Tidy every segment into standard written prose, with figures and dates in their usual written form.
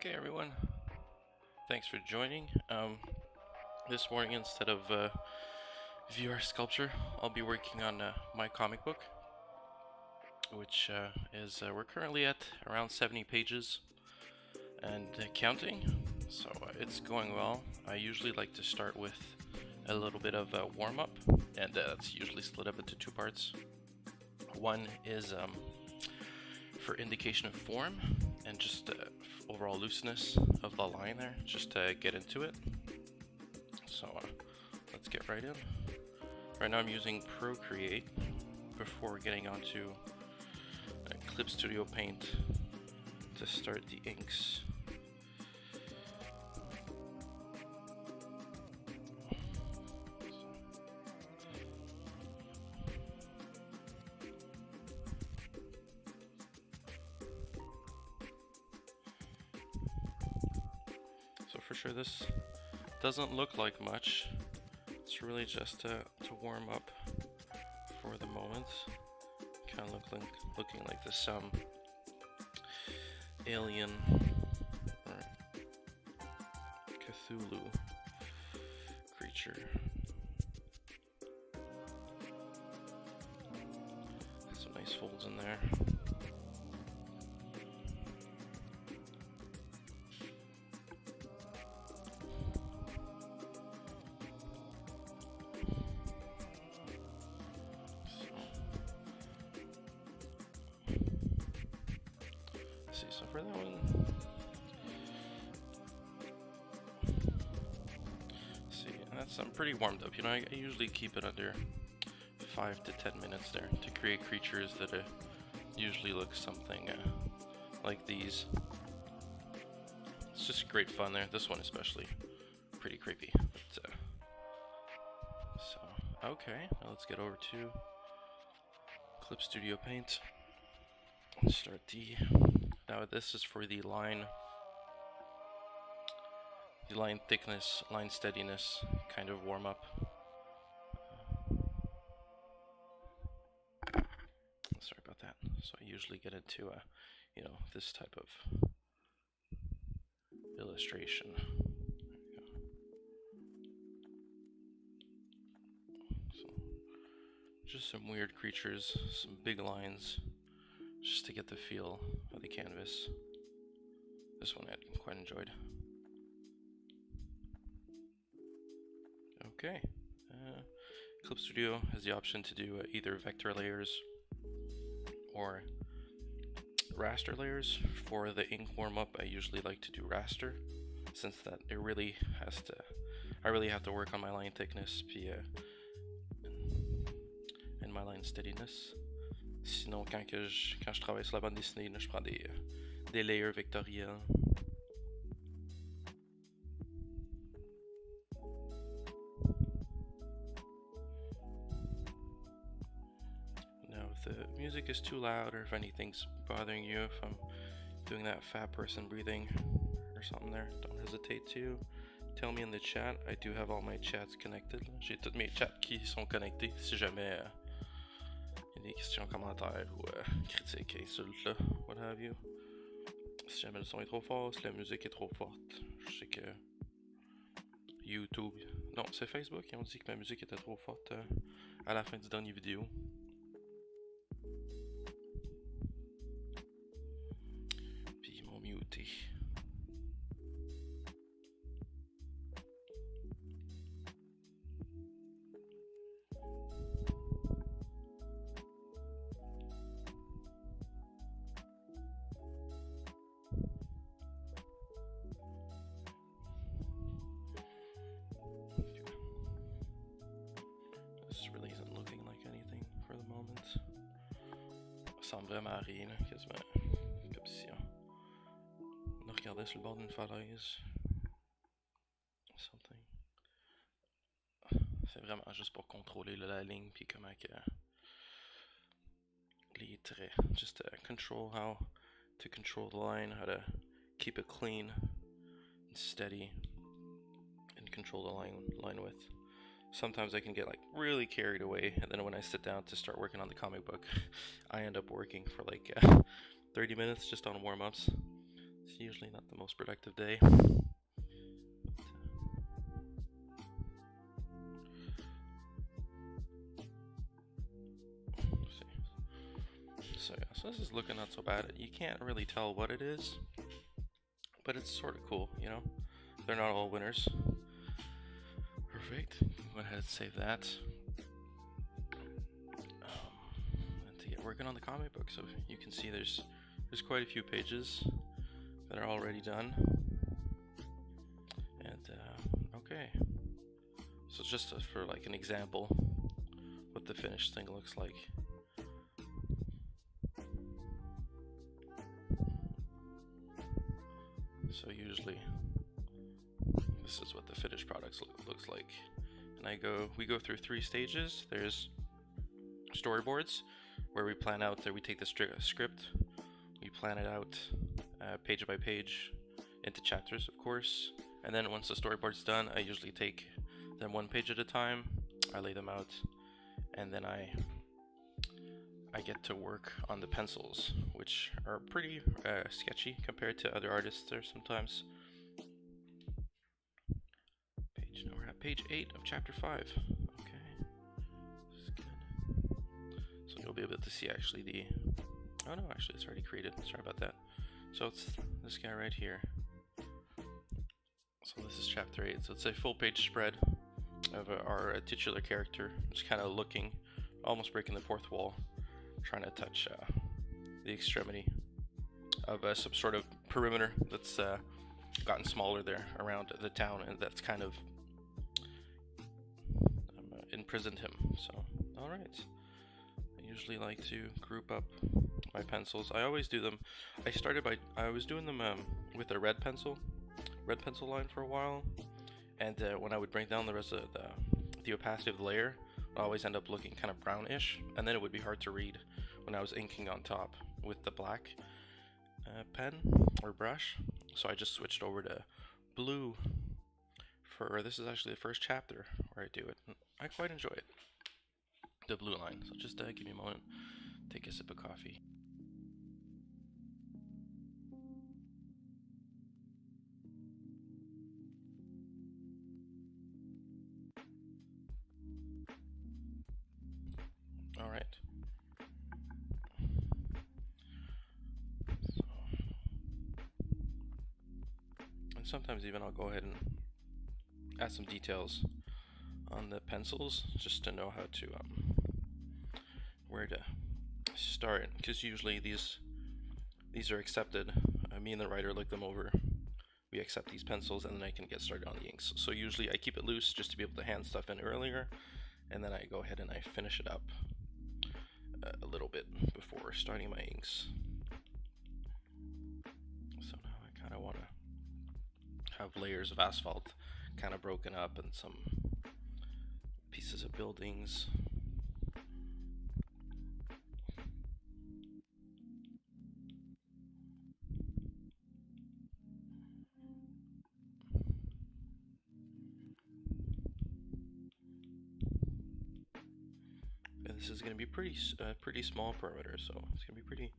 Okay, everyone. Thanks for joining. This morning, instead of VR sculpture, I'll be working on my comic book, which is we're currently at around 70 pages and counting. So it's going well. I usually like to start with a little bit of a warm-up, and that's usually split up into two parts. One is for indication of form and just overall looseness of the line there, just to get into it. So let's get right in. Right now I'm using Procreate before getting onto Clip Studio Paint to start the inks. So for sure this doesn't look like much. It's really just to warm up for the moment. Kind of looking like this alien or Cthulhu creature. Some nice folds in there. So for that one, see, I'm pretty warmed up. You know, I usually keep it under 5 to 10 minutes there to create creatures that usually look something like these. It's just great fun there. This one especially, pretty creepy. But, so okay, now let's get over to Clip Studio Paint and start the. Now this is for the line thickness, line steadiness kind of warm up. Sorry about that. So I usually get into you know, this type of illustration. There we go. So just some weird creatures, some big lines, just to get the feel of the canvas. This one I quite enjoyed. Okay, Clip Studio has the option to do either vector layers or raster layers. For the ink warm-up, I usually like to do raster, since that it really has to, I really have to work on my line thickness and my line steadiness. Sinon, quand je travaille sur la bande dessinée, là, je prends des layers vectoriels. Now, if the music is too loud or if anything's bothering you, if I'm doing that fat person breathing or something there, don't hesitate to tell me in the chat. I do have all my chats connected. J'ai toutes mes chats qui sont connectés si jamais il y a des questions, commentaires ou critiques, insultes, là, what have you. Si jamais le son est trop fort, si la musique est trop forte, je sais que YouTube, non, c'est Facebook, ils ont dit que ma musique était trop forte à la fin du dernier vidéo. Puis ils m'ont muté. This really isn't looking like anything for the moment. Ça ressemble vraiment à rien, quasiment. Comme si on regardait sur le bord d'une falaise. Something. C'est vraiment juste pour contrôler la ligne, puis comment que les traits. Just to control how to control the line, how to keep it clean and steady, and control the line width. Sometimes I can get like really carried away, and then when I sit down to start working on the comic book, I end up working for like 30 minutes just on warm-ups. usually not the most productive day. So this is looking not so bad. You can't really tell what it is, but it's sort of cool, you know? They're not all winners. Perfect. Go ahead and save that. And to get working on the comic book, so you can see there's quite a few pages that are already done. And okay, so just for like an example, what the finished thing looks like. So usually this is what the finished product looks like. And we go through 3 stages. There's storyboards, where we plan out, we take the script, we plan it out page by page into chapters, of course. And then once the storyboard's done, I usually take them 1 page at a time. I lay them out, and then I get to work on the pencils, which are pretty sketchy compared to other artists there sometimes. Now we're at page 8 of chapter 5. Okay, this is good. So you'll be able to see actually oh no, actually it's already created. Sorry about that. So it's this guy right here. So this is chapter 8. So it's a full page spread of our titular character, just kind of looking, almost breaking the 4th wall, trying to touch the extremity of some sort of perimeter that's gotten smaller there around the town, and that's kind of imprisoned him. So, alright. I usually like to group up my pencils. I always do them. I was doing them with a red pencil line for a while, and when I would bring down the rest of the opacity of the layer, I always end up looking kind of brownish, and then it would be hard to read when I was inking on top with the black pen or brush. So I just switched over to blue this is actually the first chapter where I do it. I quite enjoy it, the blue line. So just give me a moment, take a sip of coffee. All right. And sometimes even I'll go ahead and add some details on the pencils just to know how to where to start, because usually these are accepted. Me and the writer look them over, we accept these pencils, and then I can get started on the inks. So usually I keep it loose just to be able to hand stuff in earlier, and then I go ahead and I finish it up a little bit before starting my inks. So now I kind of want to have layers of asphalt kind of broken up, and some pieces of buildings. And this is going to be pretty small perimeter, so it's going to be pretty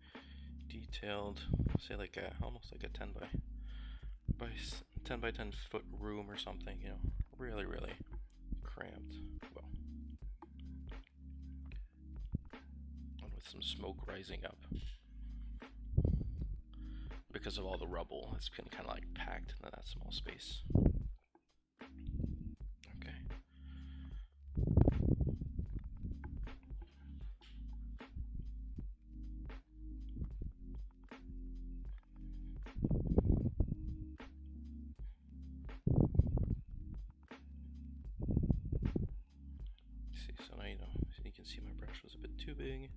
detailed. Say like almost like a 10 by 10 foot room or something, you know, really cramped. Well, and with some smoke rising up because of all the rubble. It's been kind of like packed into that small space. Okay. See, so now you can see my brush was a bit too big.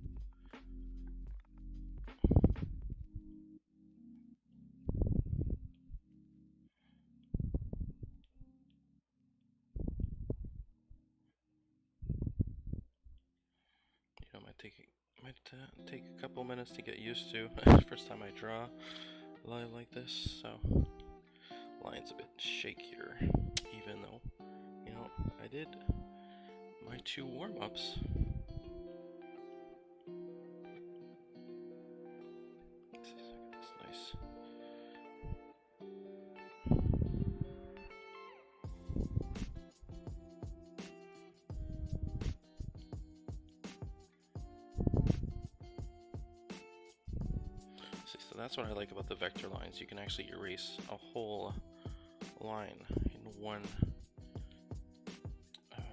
Might take a couple minutes to get used to. First time I draw live like this, so line's a bit shakier, even though, you know, I did my 2 warm-ups. This nice that's what I like about the vector lines. You can actually erase a whole line in one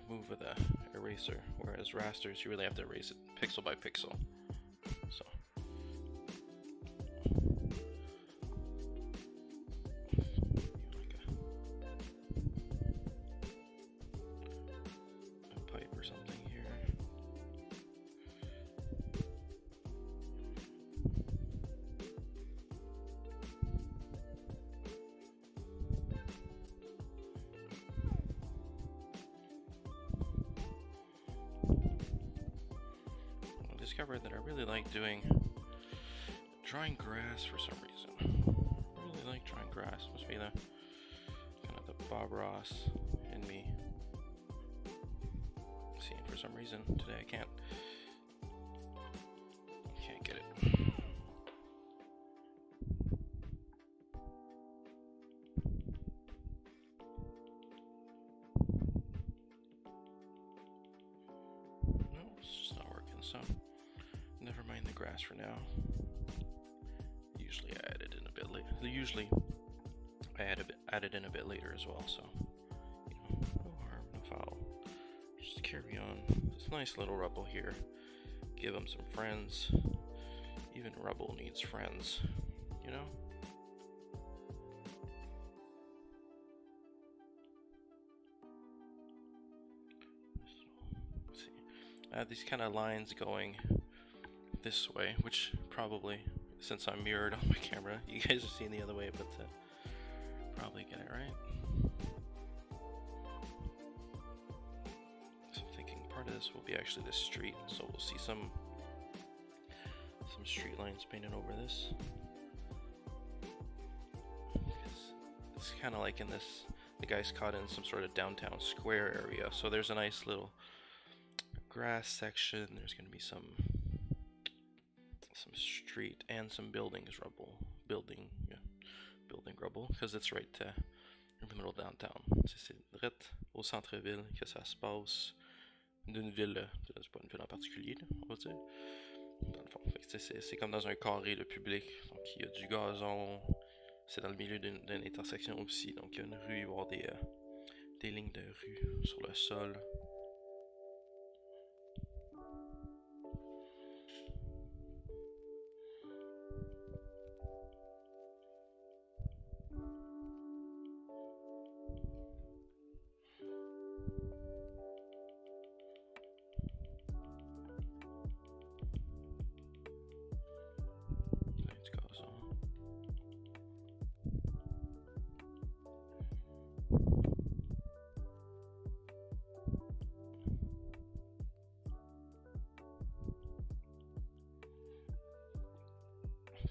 move with a eraser, whereas rasters you really have to erase it pixel by pixel. So a pipe or something here. Discovered that I really like drawing grass for some reason. I really like drawing grass. Must be the kind of the Bob Ross in me. See, for some reason today I can't get it. No, it's just not working. So. Never mind the grass for now. Usually I add it in a bit later. Usually I add it in a bit later as well. So no harm, no foul. Just carry on. This nice little Rubble here. Give him some friends. Even Rubble needs friends. You know. Let's see. I have these kind of lines going this way, which probably, since I'm mirrored on my camera, you guys are seeing the other way, but probably get it right. So I'm thinking part of this will be actually this street, so we'll see some street lines painted over this. It's kind of like in this, the guy's caught in some sort of downtown square area, so there's a nice little grass section. There's going to be some street and some buildings building rubble, because it's right in the middle of downtown. C'est direct au centre-ville que ça se passe, d'une ville, c'est pas une ville en particulier, on va dire. Dans le fond, c'est comme dans un carré le public, donc il y a du gazon, c'est dans le milieu d'une intersection aussi, donc il y a une rue, il va y avoir des lignes de rue sur le sol.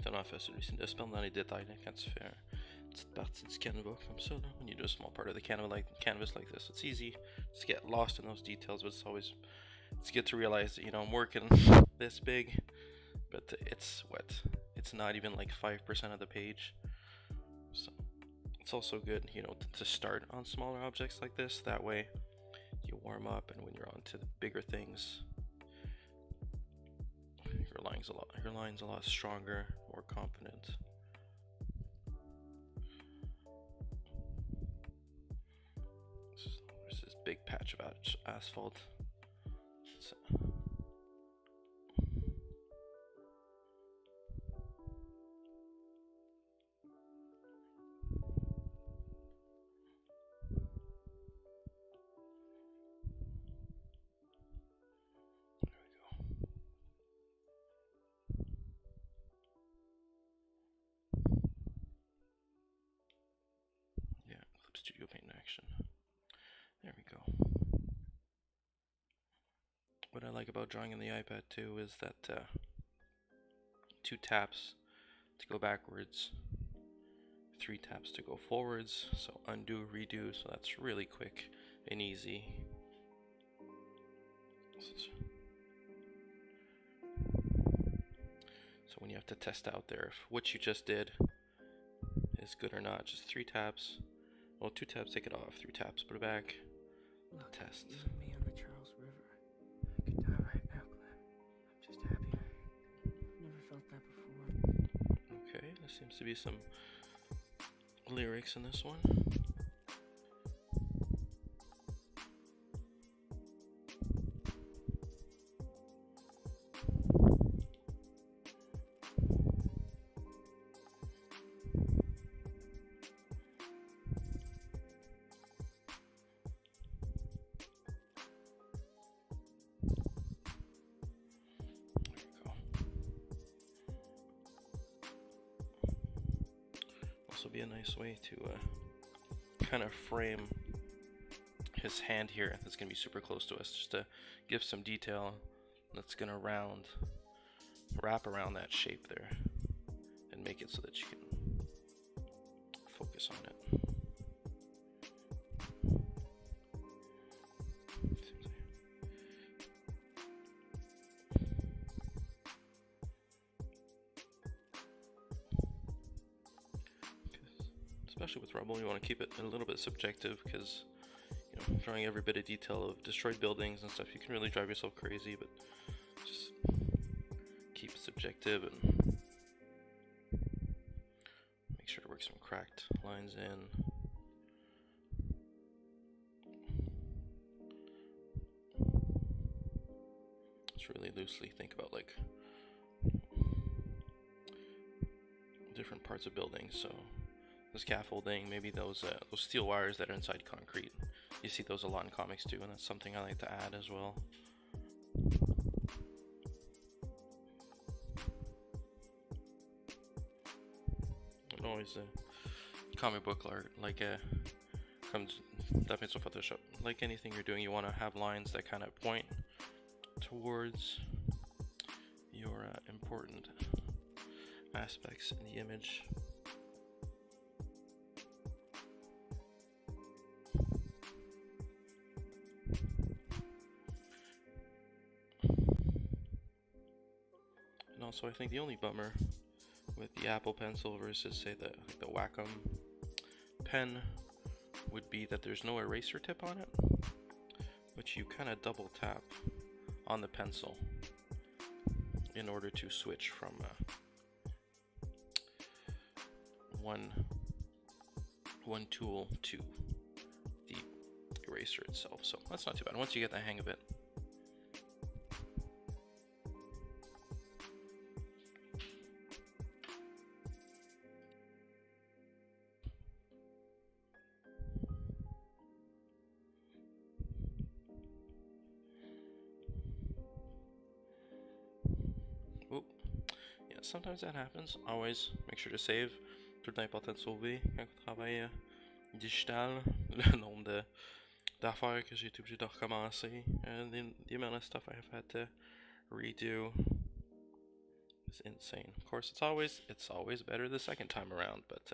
Tellement fait celui-ci de se perdre dans les détails là, quand tu fais une petite partie du canevas comme ça. Là. When you do a small part of the canvas like this, it's easy to get lost in those details, but it's good to realize that, I'm working this big, but it's not even like 5% of the page. So it's also good, to start on smaller objects like this. That way you warm up, and when you're on to the bigger things, your line's a lot stronger, more confident. There's this big patch of asphalt. Studio Paint in action. There we go. What I like about drawing on the iPad too is that 2 taps to go backwards, 3 taps to go forwards, so undo, redo, so that's really quick and easy. So when you have to test out there if what you just did is good or not, just 3 taps. Well, 2 taps, take it off. 3 taps, put it back. Look, test. You and me on the Charles River. I could die right now, Glenn. I'm just happy. I've never felt that before. Okay. There seems to be some lyrics in this one. Will be a nice way to kind of frame his hand here. That's gonna be super close to us, just to give some detail. That's gonna wrap around that shape there and make it so that you can focus on it. Especially with Rubble, you want to keep it a little bit subjective, because drawing every bit of detail of destroyed buildings and stuff, you can really drive yourself crazy. But just keep it subjective and make sure to work some cracked lines in. Just really loosely think about like different parts of buildings. So the scaffolding, maybe those steel wires that are inside concrete. You see those a lot in comics too, and that's something I like to add as well. And always comic book art, like comes definitely from Photoshop. Like anything you're doing, you want to have lines that kind of point towards your important aspects in the image. And also, I think the only bummer with the Apple Pencil versus, say, the Wacom pen would be that there's no eraser tip on it, but you kind of double tap on the pencil in order to switch from one tool to the eraser itself. So that's not too bad once you get the hang of it. Sometimes that happens. Always make sure to save. Tout le temps important de sauver quand on travaille digital. Le nombre d'affaires que j'ai été obligé de recommencer. The amount of stuff I have had to redo is insane. Of course, it's always better the second time around, but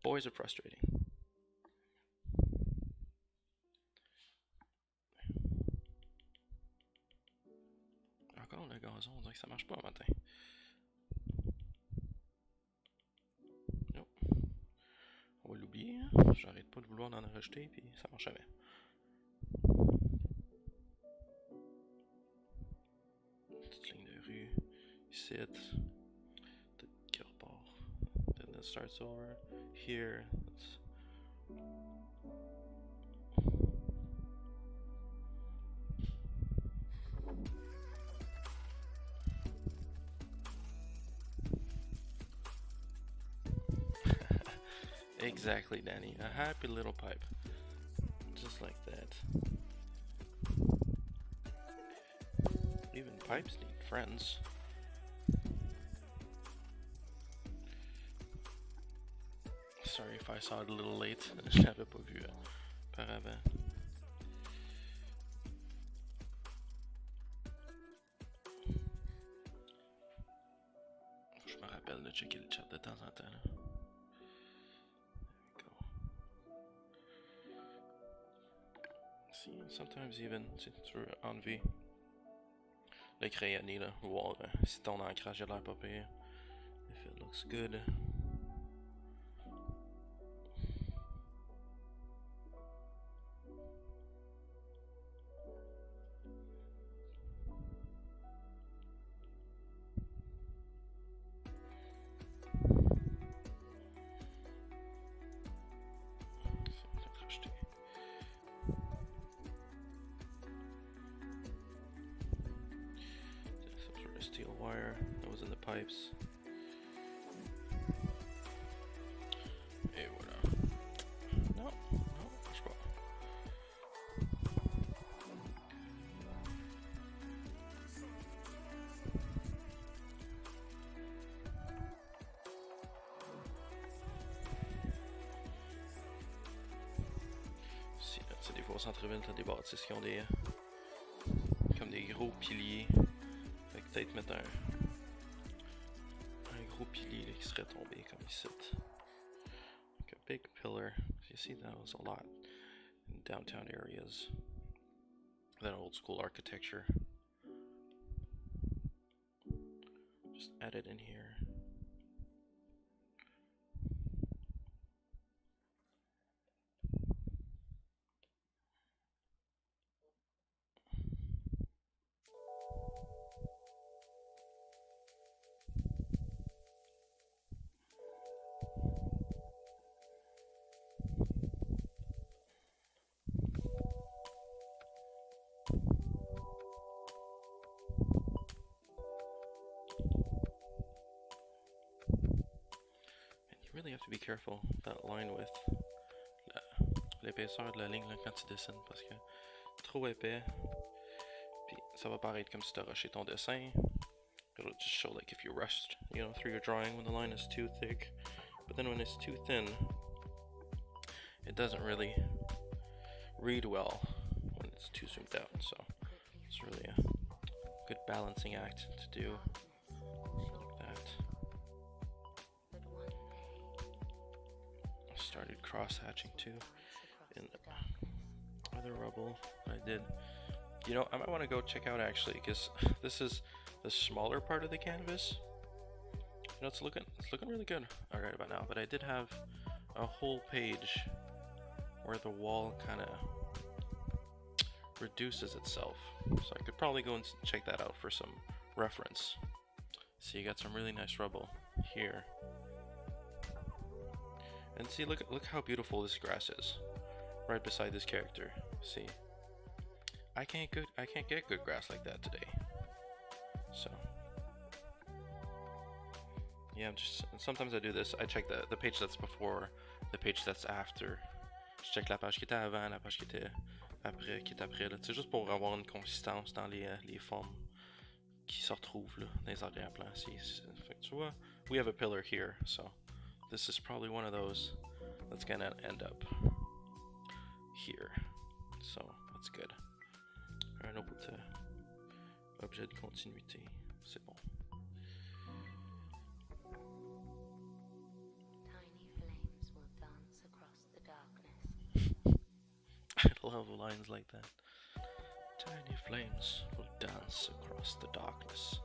boys are frustrating. Encore le gazon, on dirait que ça marche pas matin. On va l'oublier, j'arrête pas de vouloir en rajouter, puis ça marche jamais. Petite ligne de rue, ici, peut-être qui repart. Then that starts over. Here, let's... Exactly, Danny. A happy little pipe. Just like that. Even pipes need friends. Sorry if I saw it a little late. Je l'avais pas vu par avant. Je me rappelle de checker le chat de temps en temps. Sometimes even sur Envy, le crayonné là, voir si ton ancrage a l'air pas pire. If it looks good. steel wire that was in the pipes. Et voilà. Non, non, marche pas. Si, là, tu sais, des fois au centre-ville, t'as des bâtisses qui ont des... comme des gros piliers. Fait que peut-être mettre un gros pilier là, qui serait tombé comme ici. Like a big pillar. You see that was a lot in downtown areas. That old school architecture. Just add it in here. Really have to be careful that line with l'épaisseur de la ligne là, quand tu dessines parce que trop épais puis ça va paraître comme si tu as rushé ton dessin. It'll just show like if you rushed, you know, through your drawing when the line is too thick, but then when it's too thin it doesn't really read well when it's too zoomed out. So it's really a good balancing act to do. Started cross-hatching too in the other rubble I did. You know, I might want to go check out actually because this is the smaller part of the canvas. You know, it's looking really good right about now, but I did have a whole page where the wall kind of reduces itself, so I could probably go and check that out for some reference. See, you got some really nice rubble here. And see, look how beautiful this grass is, right beside this character. See, I can't get good grass like that today. So, yeah, sometimes I do this. I check the page that's before, the page that's after. Je check la page qui était avant, la page qui était après, qui est après. C'est juste pour avoir une consistance dans les formes qui se retrouvent là, dans les arrière-plans. Fait que tu vois, we have a pillar here, so. This is probably one of those that's gonna end up here, so that's good. Un autre objet de continuité, c'est bon. Tiny flames will dance across the darkness. I love lines like that. Tiny flames will dance across the darkness.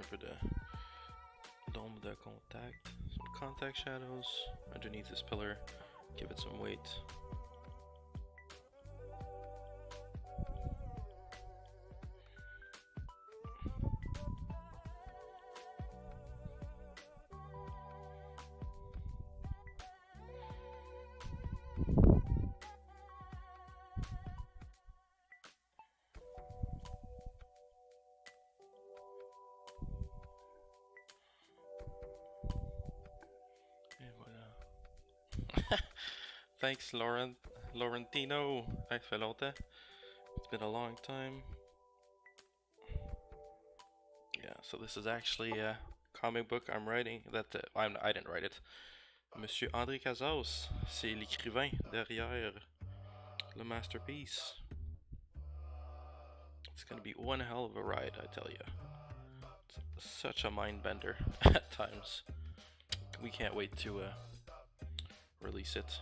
For the dome of the contact, some contact shadows underneath this pillar, give it some weight. Thanks, Laurentino. Ça fait longtemps. It's been a long time. Yeah, so this is actually a comic book I'm writing. I didn't write it. Monsieur André Cazos, c'est l'écrivain derrière le masterpiece. It's gonna be one hell of a ride, I tell you. It's such a mind bender at times. We can't wait to release it.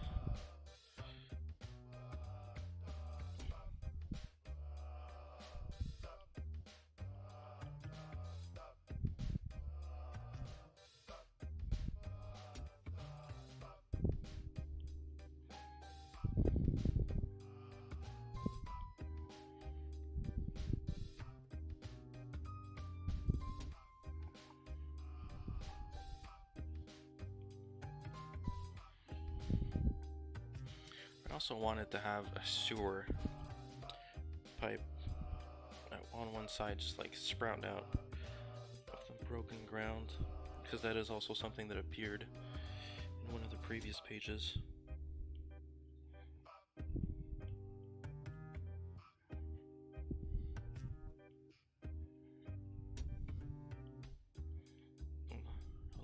also wanted to have a sewer pipe on one side, just like sprout out of the broken ground, because that is also something that appeared in one of the previous pages.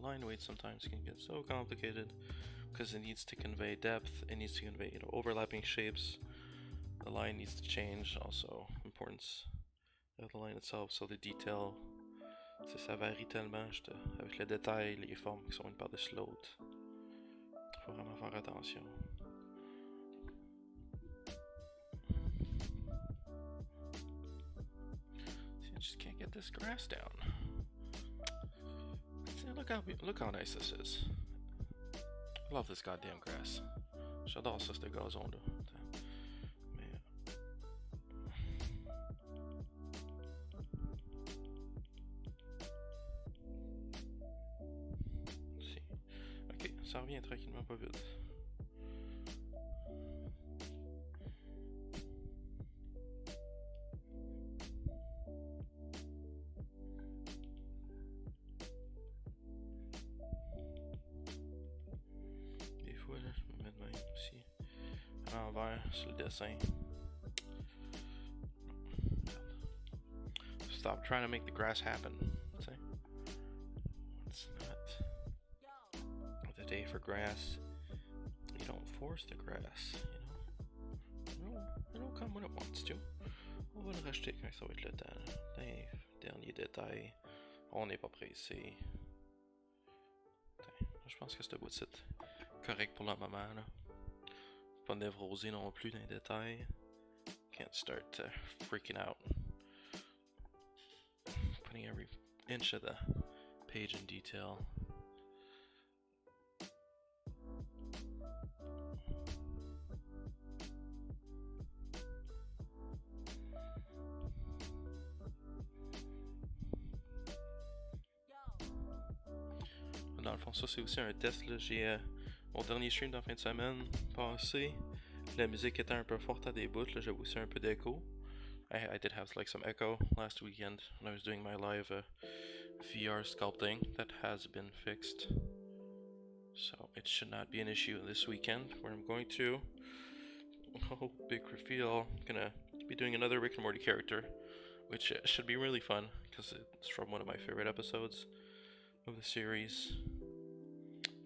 Line weight sometimes can get so complicated because it needs to convey depth, it needs to convey, overlapping shapes. The line needs to change, also importance of the line itself, so the detail, ça varie tellement avec le détail, les formes qui sont une par-dessus l'autre. Faut vraiment faire attention. See, I just can't get this grass down. See, look how nice this is. I love this goddamn grass. J'adore ça, ce gazon là. Mais... Si. Ok, ça revient tranquillement pas vite. Sur le dessin. Stop trying to make the grass happen. See? It's not the day for grass. You don't force the grass, It'll come when it wants to. On va le racheter quand ça va être le temps. Dernier détail. On n'est pas pressé. Je pense que c'est correct pour le moment, là. Pas névrosé non plus dans les détails. Can't start freaking out. Putting every inch of the page in detail. Dans le fond, ça c'est aussi un test, là. J'ai mon dernier stream dans fin de semaine passé. La musique était un peu forte à des bouts, là, j'avais aussi un peu d'écho. I did have like some echo last weekend when I was doing my live VR sculpting. That has been fixed. So it should not be an issue this weekend, where I'm going to, oh, big reveal, gonna be doing another Rick and Morty character, which should be really fun, because it's from one of my favorite episodes of the series.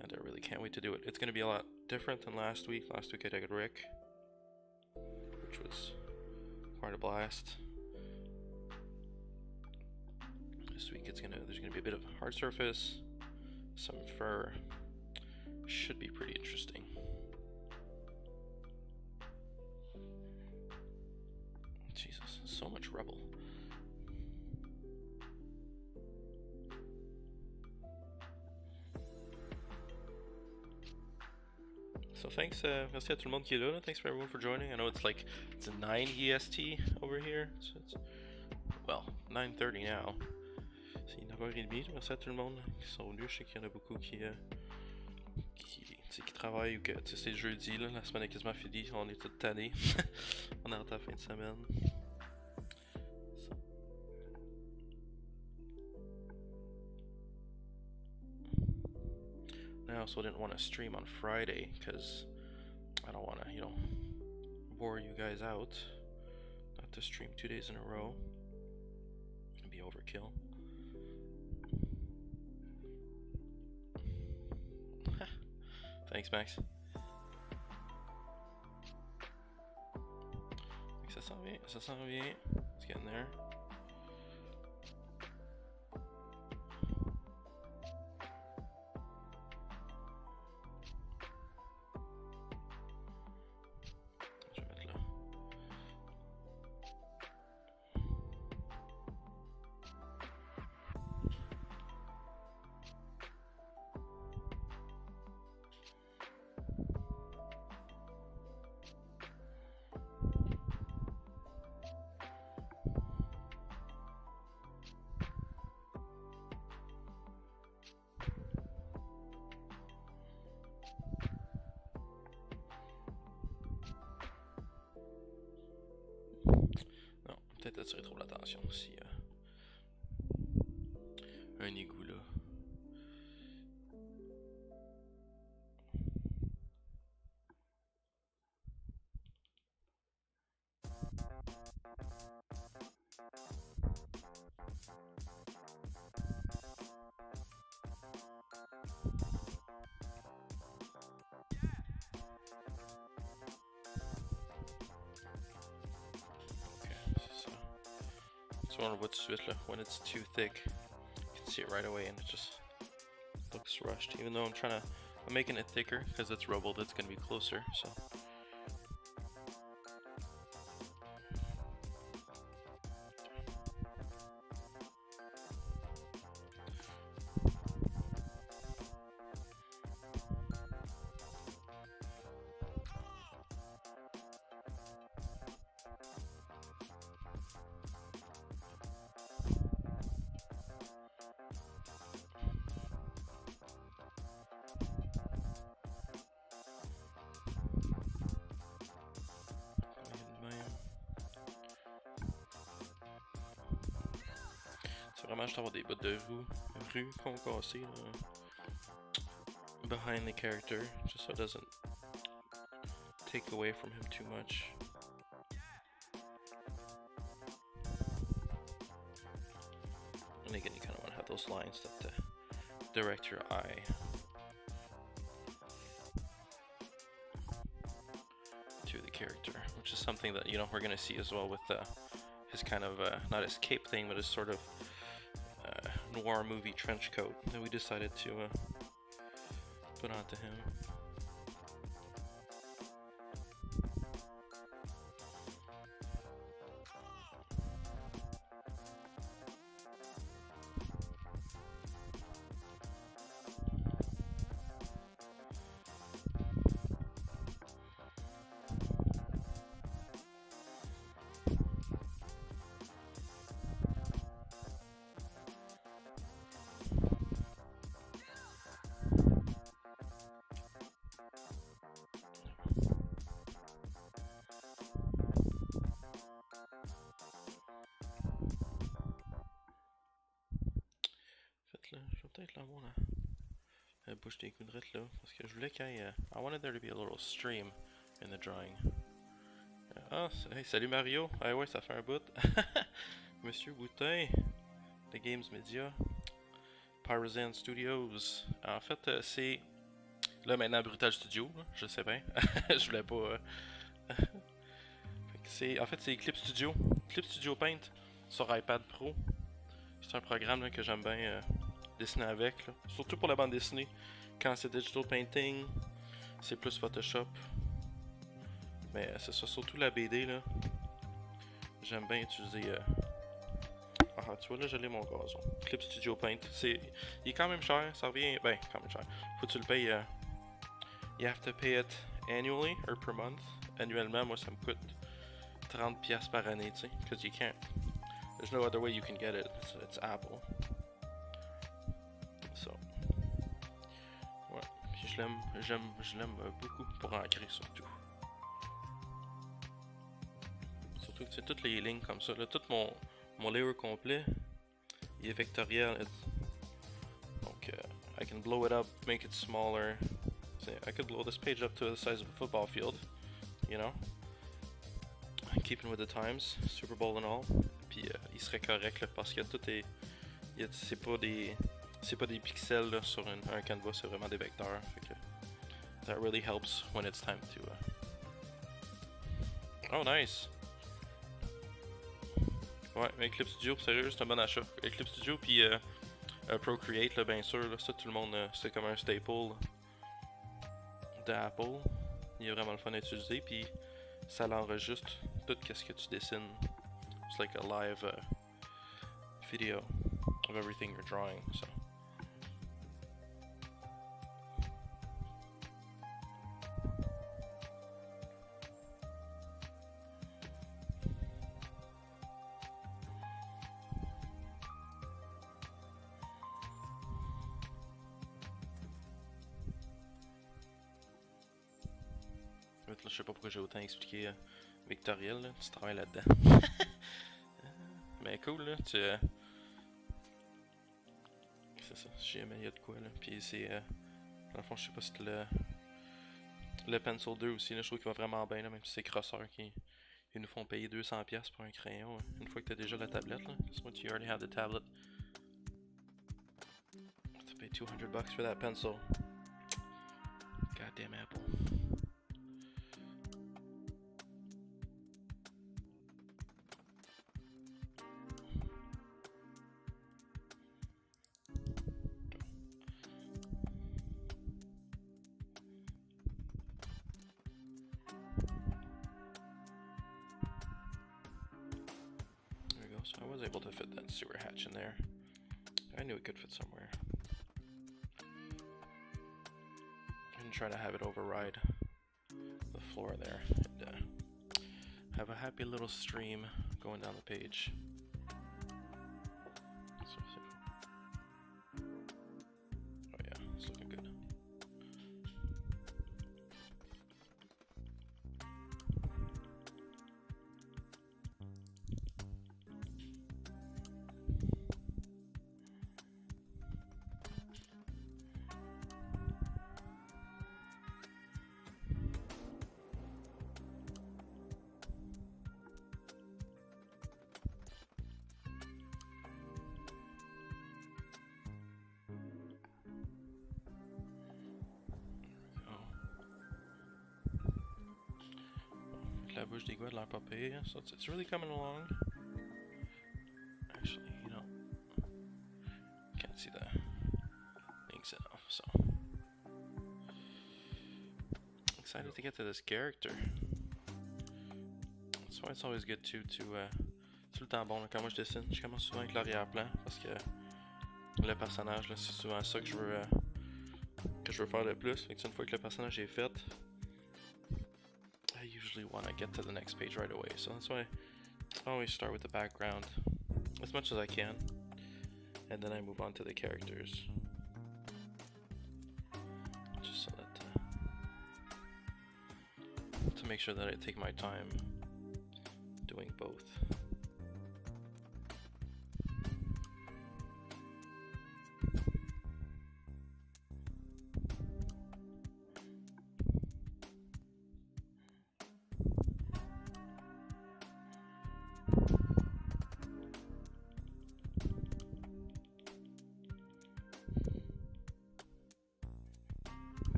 And I really can't wait to do it. It's going to be a lot different than last week. Last week I did Rick, which was quite a blast. This week there's gonna be a bit of hard surface, some fur. Should be pretty interesting. Jesus, so much rubble. So thanks, merci à tout le monde qui est là. Thanks for everyone for joining. I know it's 9 EST over here. So it's, well, 9:30 now. C'est 9h30. Merci à tout le monde qui sont venus. Je sais qu'il y en a beaucoup qui travaillent ou que c'est jeudi, là, la semaine est quasiment finie. On est tous tannés. On est à la fin de semaine. I also didn't want to stream on Friday because I don't want to, bore you guys out. Not to stream 2 days in a row. It'd be overkill. Thanks, Max. Ça s'en vient. It's getting there. attirer trop l'attention si un égout là. So on le voit tout de suite là, when it's too thick, you can see it right away and it just looks rushed. Even though I'm making it thicker because it's rubble that's gonna be closer, so. C'est vraiment juste avoir des bouts de rue concassées behind the character, just so it doesn't take away from him too much. And again, you kind of want to have those lines that direct your eye. To the character, which is something that, you know, we're going to see as well with his kind of, not his cape thing, but his sort of noir movie trench coat that we decided to put onto him. Je vais peut-être l'avoir la bouche des coudrettes là, parce que je voulais qu'il y ait, I wanted there to be a little stream in the drawing. Ah, hey, salut Mario! Ah ouais, ça fait un bout. Monsieur Boutin, The Games Media, Parisian Studios. En fait, c'est là maintenant Brutal Studio, là, je sais bien. Je voulais pas. En fait, c'est Eclipse Studio, Eclipse Studio Paint sur iPad Pro. C'est un programme là, que j'aime bien dessiner avec, là. Surtout pour la bande dessinée. Quand c'est digital painting, c'est plus Photoshop. Mais c'est ça, surtout la BD là. J'aime bien utiliser. Ah, tu vois là, j'ai mon gazon. Clip Studio Paint. Il est quand même cher, ça revient. Ben, quand même cher. Faut que tu le payes. You have to pay it annually or per month. Annuellement, moi ça me coûte 30$ par année, tu sais. Because you can't. There's no other way you can get it. It's Apple. So. Ouais. Puis je l'aime beaucoup pour ancrer surtout. Surtout que c'est toutes les lignes comme ça. Là, tout mon layer complet, il est vectoriel. Donc, I can blow it up, make it smaller. I could blow this page up to the size of a football field, you know. Keeping with the times, Super Bowl and all. Puis il serait correct là, parce que tout est, c'est pas des pixels là, sur un canvas, c'est vraiment des vecteurs. Fait que that really helps when it's time to. Oh nice. Ouais, mais Eclipse Studio, sérieux, c'est un bon achat. Eclipse Studio puis Procreate, là, bien sûr, là, ça tout le monde, c'est comme un staple d'Apple. Il est vraiment le fun à utiliser, puis ça l'enregistre tout ce que tu dessines. It's like a live video of everything you're drawing. So. Là, je sais pas pourquoi j'ai autant expliqué Victoriel, là, tu travailles là-dedans. cool, là. C'est ça, si jamais il y a de quoi, là. Puis c'est... dans le fond, je sais pas si le Pencil 2 aussi, là, je trouve qu'il va vraiment bien, là, même si c'est Crosseur qui... Ils nous font payer 200$ pour un crayon, hein, une fois que t'as déjà la tablette, là. Because once you already have the tablet, you have to pay $200 for that pencil. Goddamn Apple. There we go, so I was able to fit that sewer hatch in there. I knew it could fit somewhere. And try to have it override the floor there and have a happy little stream going down the page. Oh yeah, it's looking good. La bouche des gars de l'air pas pire, so it's really coming along. Actually, you know, can't see the things enough, so excited to get to this character. That's why it's always good to tout le temps bon là, quand moi je dessine, je commence souvent avec l'arrière-plan parce que le personnage là, c'est souvent ça que je veux faire le plus. Fait que une fois que le personnage est fait, I usually want to get to the next page right away, so that's why I always start with the background as much as I can, and then I move on to the characters, just so that to make sure that I take my time doing both.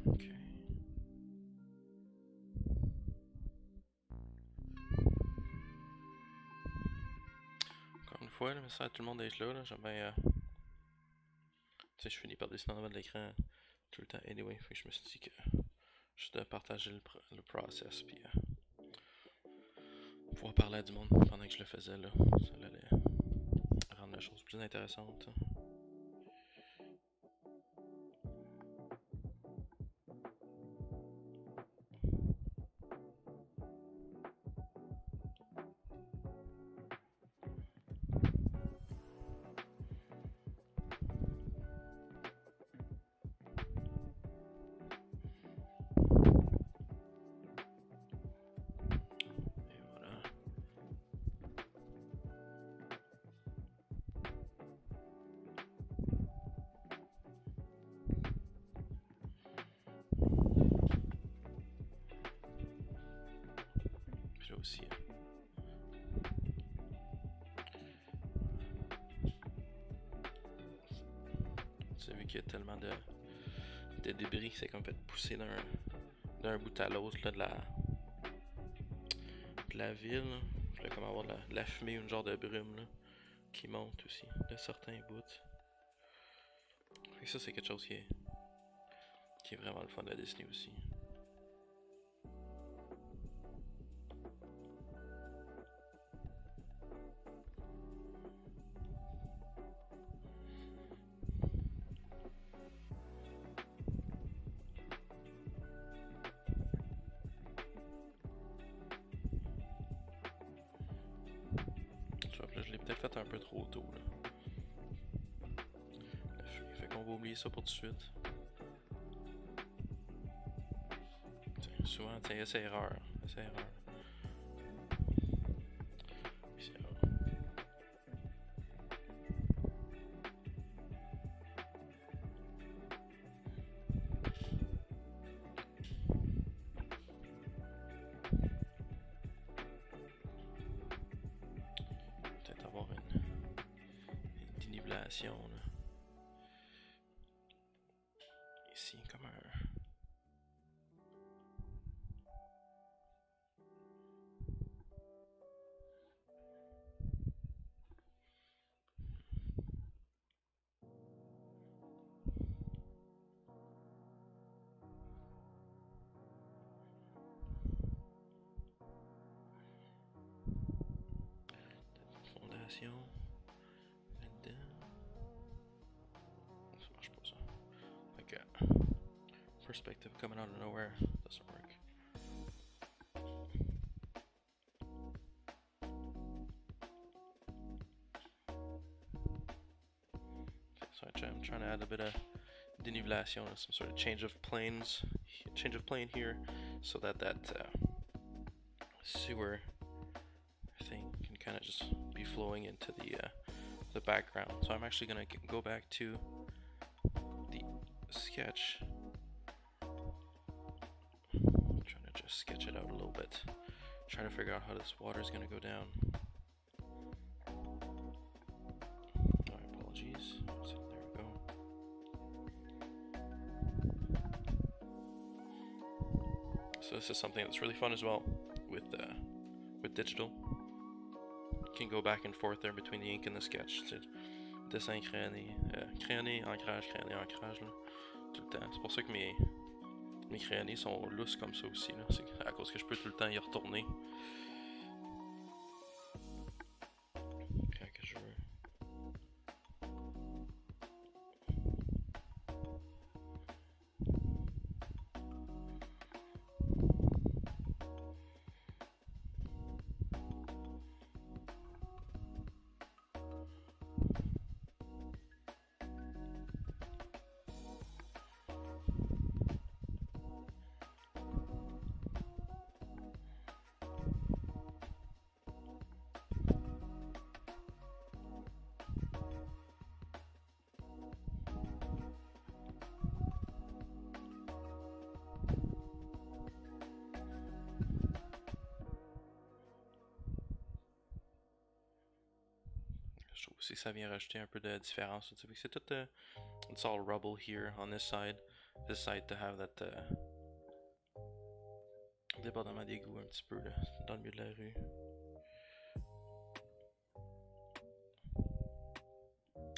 Okay. Encore une fois, là, merci à tout le monde d'être là. J'aime bien. Tu sais, je finis par dessiner en bas de l'écran tout le temps. Anyway, fait que je me suis dit que juste de partager le process, puis pouvoir parler à du monde pendant que je le faisais, là, ça allait rendre la chose plus intéressante. Aussi. Tu sais, vu qu'il y a tellement de débris, c'est comme fait pousser d'un bout à l'autre de la ville. Je vais comme avoir de la fumée ou une genre de brume là, qui monte aussi de certains bouts. Et ça, c'est quelque chose qui est vraiment le fun à dessiner aussi. Là, je l'ai peut-être fait un peu trop tôt. Là. Fait qu'on va oublier ça pour tout de suite. T'sais, souvent, essai erreur. Essai erreur. Puis, peut-être avoir une dénivellation là. Ici, comme un. Fondation. Là-dedans. Ça marche pas ça. Ok. Perspective coming out of nowhere. Doesn't work. So I'm trying to add a bit of denivellation, some sort of change of plane here, so that sewer thing can kind of just be flowing into the background. So I'm actually gonna go back to the sketch. I'm trying to just sketch it out a little bit. Trying to figure out how this water is gonna go down. My apologies. So there we go. So this is something that's really fun as well with digital. You can go back and forth there between the ink and the sketch. C'est dessin, crayonné, crayonné, ancrage, crayonné, ancrage là, tout le temps. C'est pour ça que mes crayonnés sont lousses comme ça aussi là. C'est à cause que je peux tout le temps y retourner quand que je veux. Je trouve aussi que ça vient rajouter un peu de différence. C'est tout, it's all rubble here on this side. This side to have that débordement d'égout un petit peu là, dans le milieu de la rue.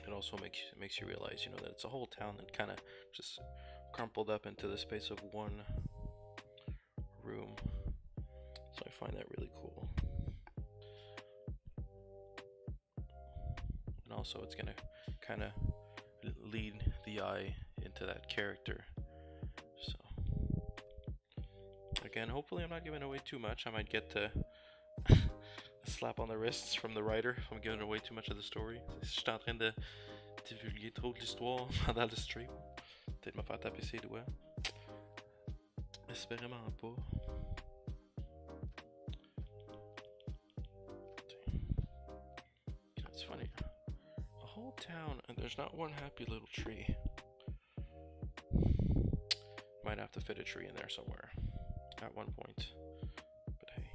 It also makes you realize, you know, that it's a whole town that kind of just crumpled up into the space of one room. So I find that really cool. And also it's gonna kind of lead the eye into that character. So again, hopefully I'm not giving away too much. I might get a slap on the wrists from the writer if I'm giving away too much of the story. Si je suis en train de divulguer trop de l'histoire pendant le stream, peut-être me faire taper ses doigts. Espérément pas. It's funny. A whole town and there's not one happy little tree. Might have to fit a tree in there somewhere at one point. But hey.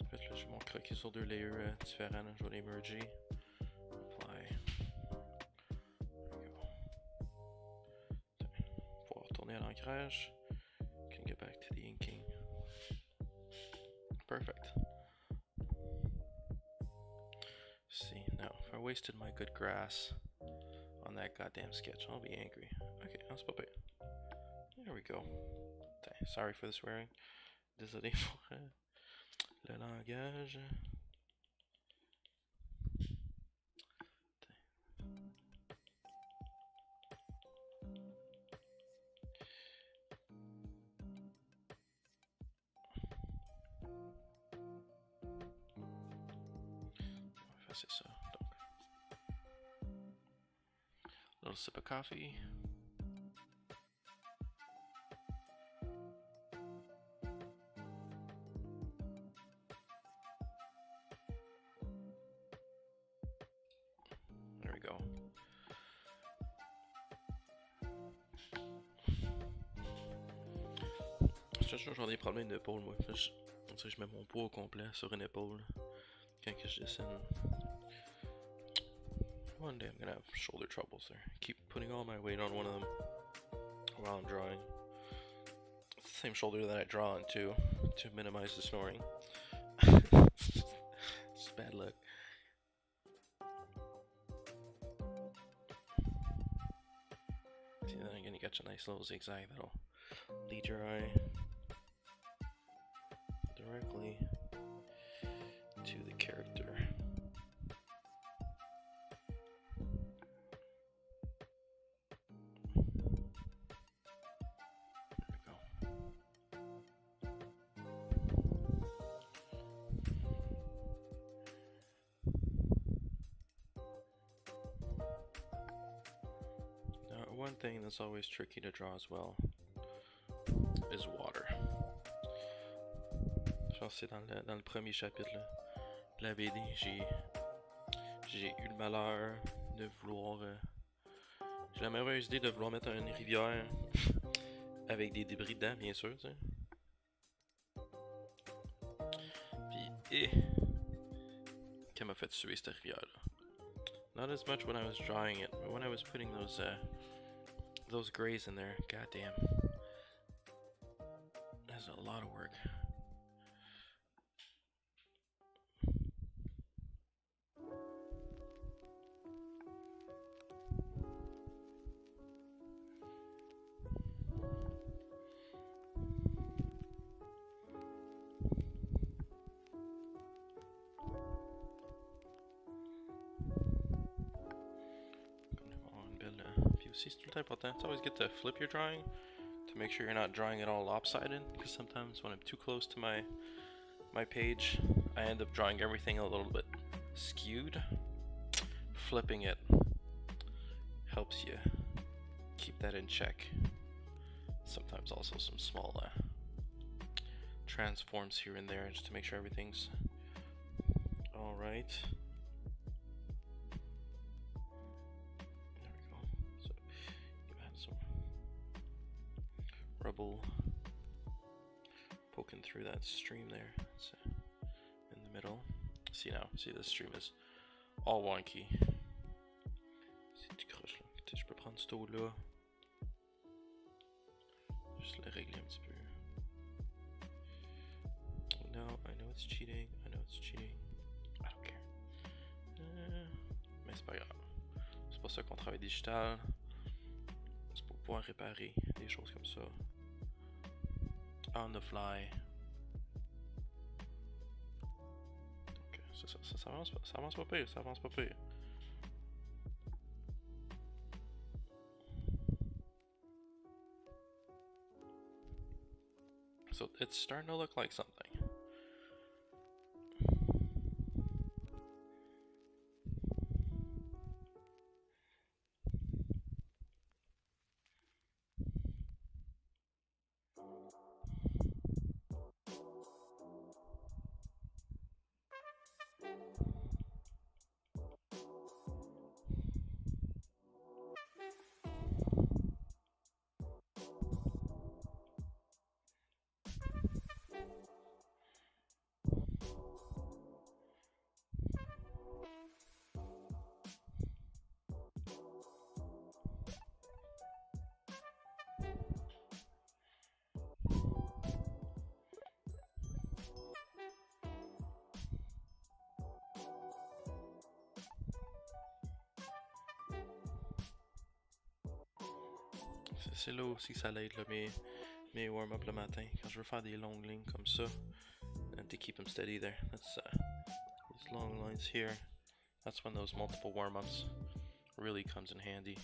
En fait, là, j'ai mon croquis sur deux layers différents. Là. Je vais les merger. Apply. There we go. Pouvoir retourner à l'ancrage. Can get back to the inking. Perfect. See, now if I wasted my good grass on that goddamn sketch, I'll be angry. Okay, that's pas bad. There we go. Sorry for the swearing. Désolé pour le langage. On va effacer ça. Donc, little sip of coffee. There we go. Je suis toujours des problèmes d'épaule, moi. Je mets mon poids au complet sur une épaule quand que je dessine. One day I'm gonna have shoulder troubles there. Keep putting all my weight on one of them while I'm drawing. It's the same shoulder that I draw on too, to minimize the snoring. It's bad luck. See, then again, you got your nice little zigzag that'll lead your eye directly to the character. There we go. Now, one thing that's always tricky to draw as well is water. Je pense que c'est dans le premier chapitre là, de la BD, j'ai eu le malheur de vouloir... j'ai la merveilleuse idée de vouloir mettre une rivière avec des débris dedans, bien sûr, tu sais. Puis, qu'elle m'a fait suer cette rivière-là. Not as much when I was drawing it, but when I was putting those grays in there, goddamn. That's a lot of work. See, it's tout le temps important. It's always good to flip your drawing to make sure you're not drawing it all lopsided, because sometimes when I'm too close to my page, I end up drawing everything a little bit skewed. Flipping it helps you keep that in check. Sometimes also some small transforms here and there just to make sure everything's alright. Rubble poking through that stream there. It's in the middle. See now, see this stream is all wonky. C'est du croche là. Je peux prendre cette eau là. Juste la régler un petit peu. No, I know it's cheating. I know it's cheating. I don't care. Mais c'est pas grave. C'est pour ça qu'on travaille digital. C'est pour pouvoir réparer des choses comme ça. On the fly. Donc, ça avance pas pire, ça avance pas pire. So it's starting to look like something. C'est là aussi que ça l'aide, là, mes mes warm-up le matin quand je veux faire des longues lignes comme ça. And to keep them steady there. That's these long lines here. That's when those multiple warm-ups really comes in handy.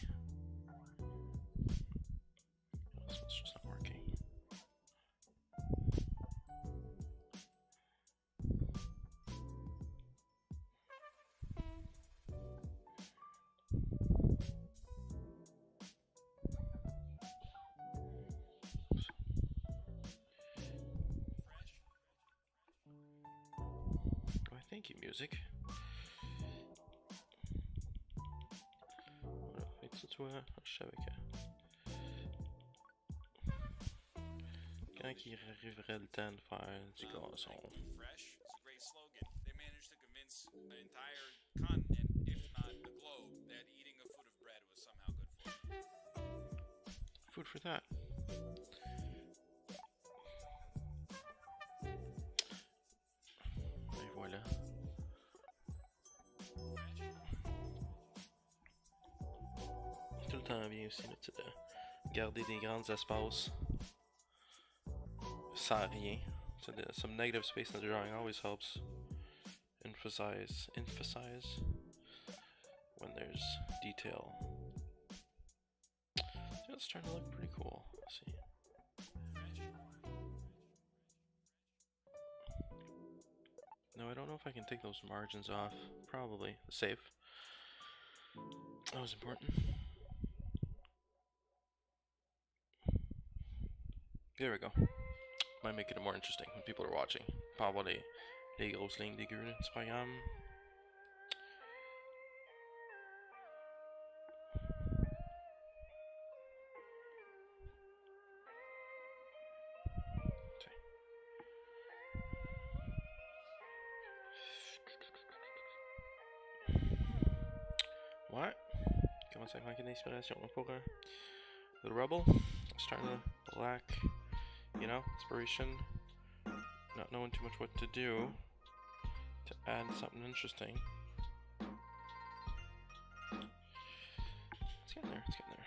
This one's just not working. Why, thank you, music. Fixe-toi, الشبكة. Quand il arriverait le temps de faire du gazon. Fresh. It's a great slogan. They managed to convince an entire continent, if not the globe, that eating a foot of bread was somehow good for you. Food for that. Et voilà. Tout le temps bien aussi là, de garder des grands espaces sans rien. So some negative space in the drawing always helps emphasize when there's detail. So it's starting to look pretty cool. Let's see. No, I don't know if I can take those margins off. Probably. Save. That was important. There we go. Might make it more interesting when people are watching. Pas avoir les grosses lignes dégueu, là. C'est pas grave. Ouais. Commence à manquer d'inspiration pour The Rebel. Starting to lack, you know, inspiration. Not knowing too much what to do to add something interesting. It's getting there, it's getting there.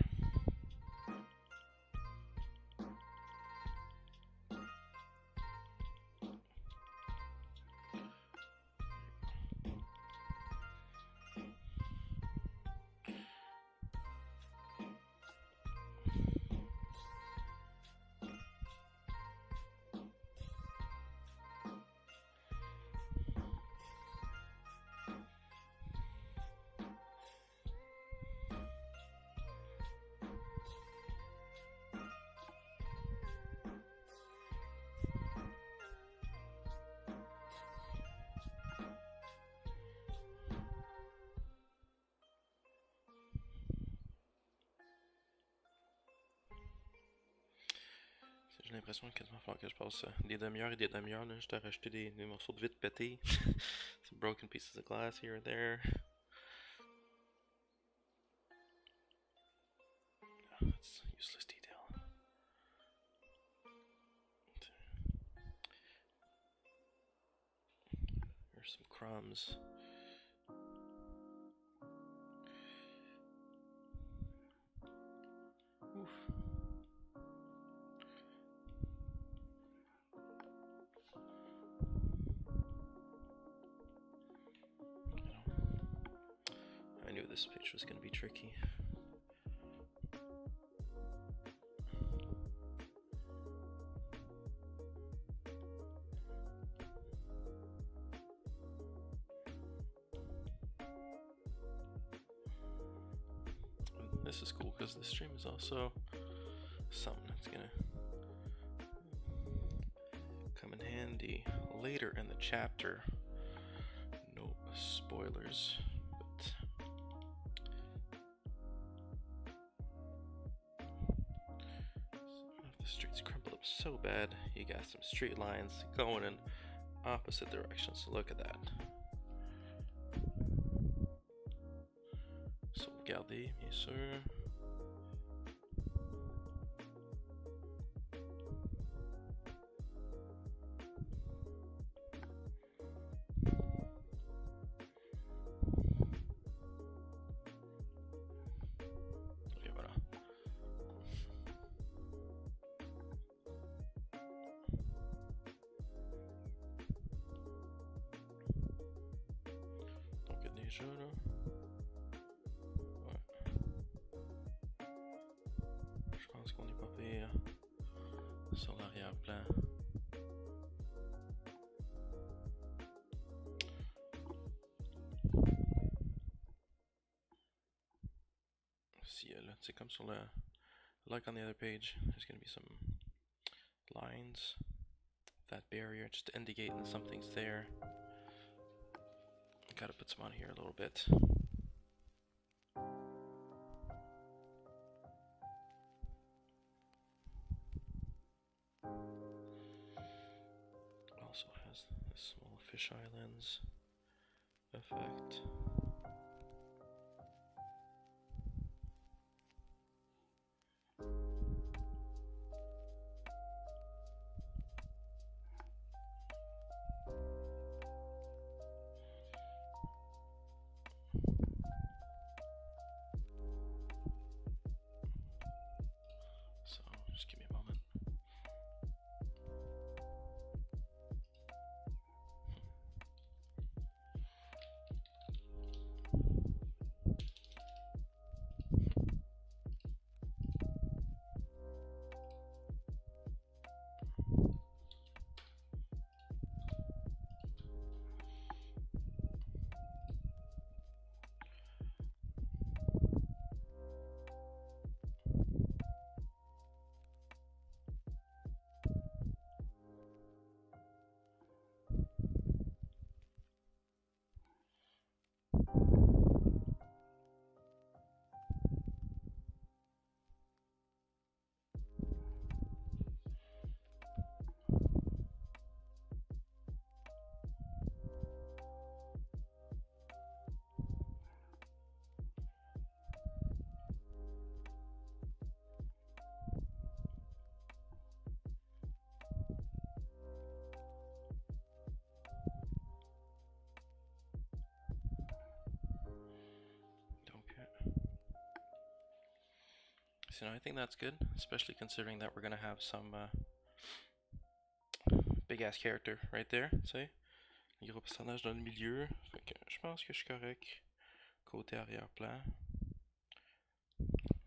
J'ai l'impression qu'il va falloir que je passe des demi-heures et des demi-heures. Juste à rajouter des morceaux de vitre pétés. Some broken pieces of glass here or there. That's useless detail. There's some crumbs. Oof. I knew this pitch was going to be tricky. This is cool because the stream is also something that's gonna come in handy later in the chapter. No spoilers, but if the streets crumbled up so bad, you got some straight lines going in opposite directions. Look at that. Sauvegarder, bien sûr. Et voilà. déjà là. Ouais. Je pense qu'on est pas pire sur l'arrière-plan. See, là, c'est comme sur le like on the other page. There's gonna be some lines, that barrier, just to indicate that something's there. Gotta put some on here a little bit. Also has this small fisheye lens effect. So just give me a moment. So I think that's good, especially considering that we're gonna have some big ass character right there, tu sais. Le gros personnage dans le milieu. Fait que je pense que je suis correct. Côté arrière-plan.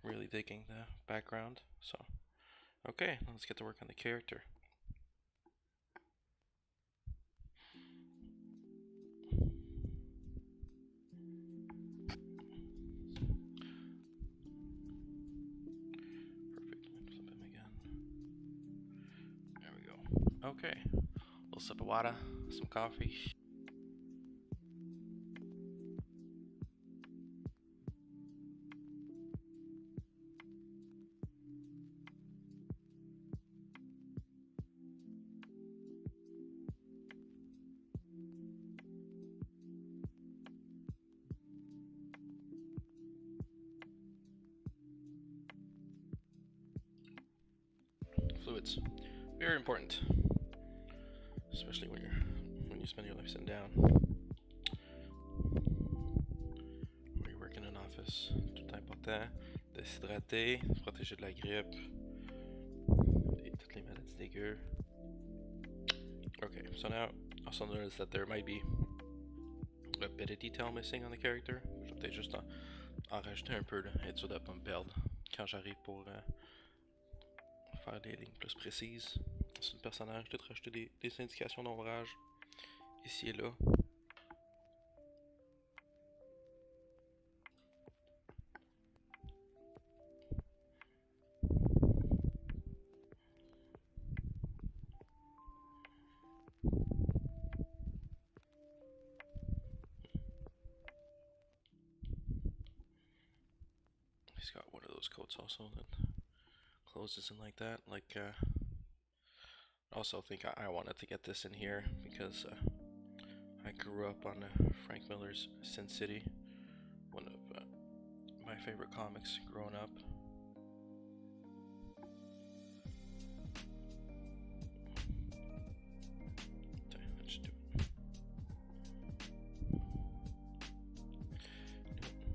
Really digging the background. So, okay, let's get to work on the character. Okay, a little sip of water, some coffee. Fluids, very important. Especially when you spend your life sitting down, or you work in an office. Tout important. Déshydrater, protéger de la grippe, et toutes les maladies dégueu. Okay, so now also notice that there might be a bit of detail missing on the character. Je vais peut-être juste en rajouter un peu, là, être sûr de ne pas me perdre quand j'arrive pour faire des lignes plus précises. Sur le personnage, peut-être rajouter des indications d'ombrage ici et là. He's got one of those coats also that closes in like that. Like, I also think I wanted to get this in here because I grew up on Frank Miller's Sin City, one of my favorite comics growing up. Okay, that should do it.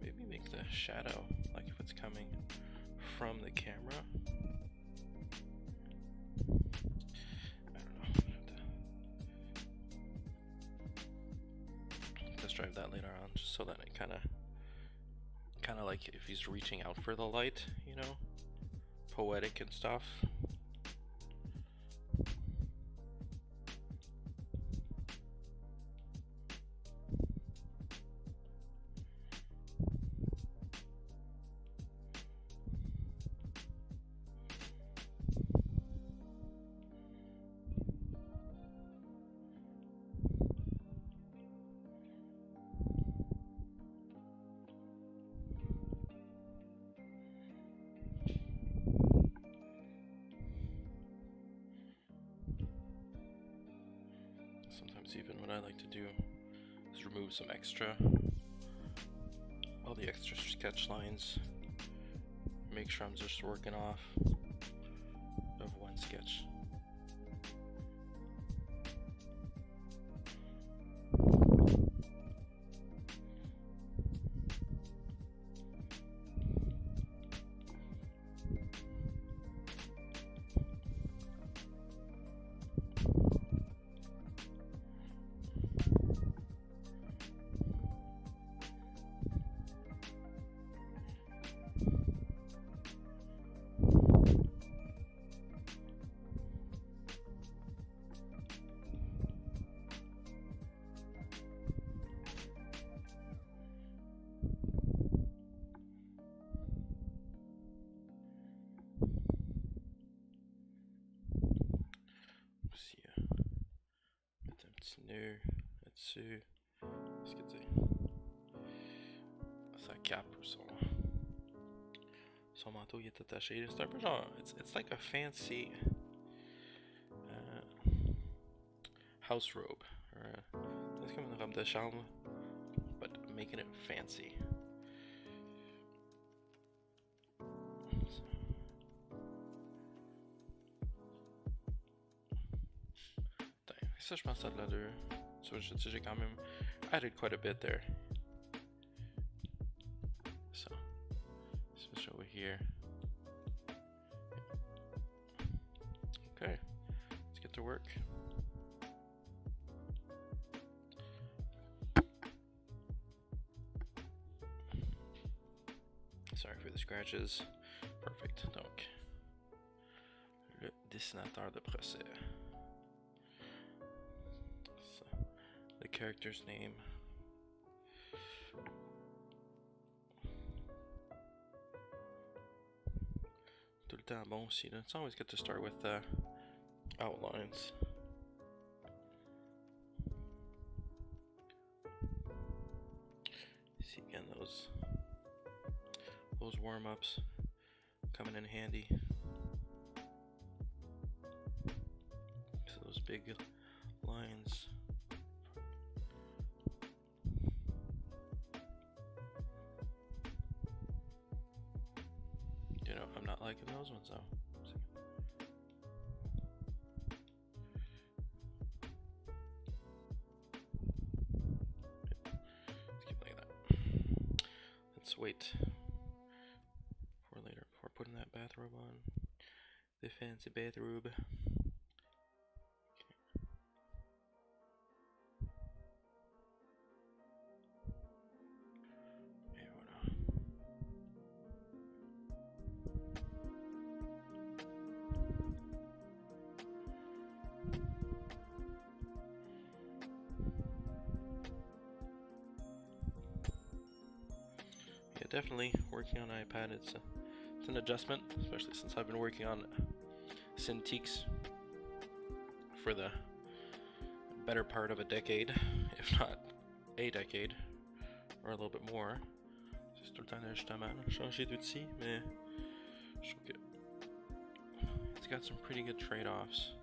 Maybe make the shadow like if it's coming from the camera. test drive that later on, just so that it kind of like if he's reaching out for the light, you know, poetic and stuff. Sometimes even what I like to do is remove all the extra sketch lines, make sure I'm just working off of one sketch. Là-dessus, qu'est-ce que c'est? Sa cape ou son manteau il est attaché. C'est un peu genre, it's like a fancy house robe. C'est comme une robe de chambre, but making it fancy. Ça, je pense que ça a de l'allure. So, j'ai quand même added quite a bit there. So, switch over here. Okay, let's get to work. Sorry for the scratches. Perfect. Donc, le dessinateur de procès. The character's name. Tout le temps bon aussi. It's always good to start with outlines. See again those warm-ups coming in handy. So those big lines. I'm not liking those ones though. Let's keep like that. Let's wait for later before putting that bathrobe on. The fancy bathrobe. Definitely working on iPad. It's an adjustment, especially since I've been working on Cintiqs for the better part of a decade, if not a decade, or a little bit more. C'est tout le temps d'ajustement, changer d'outil, mais je trouve que it's got some pretty good trade-offs.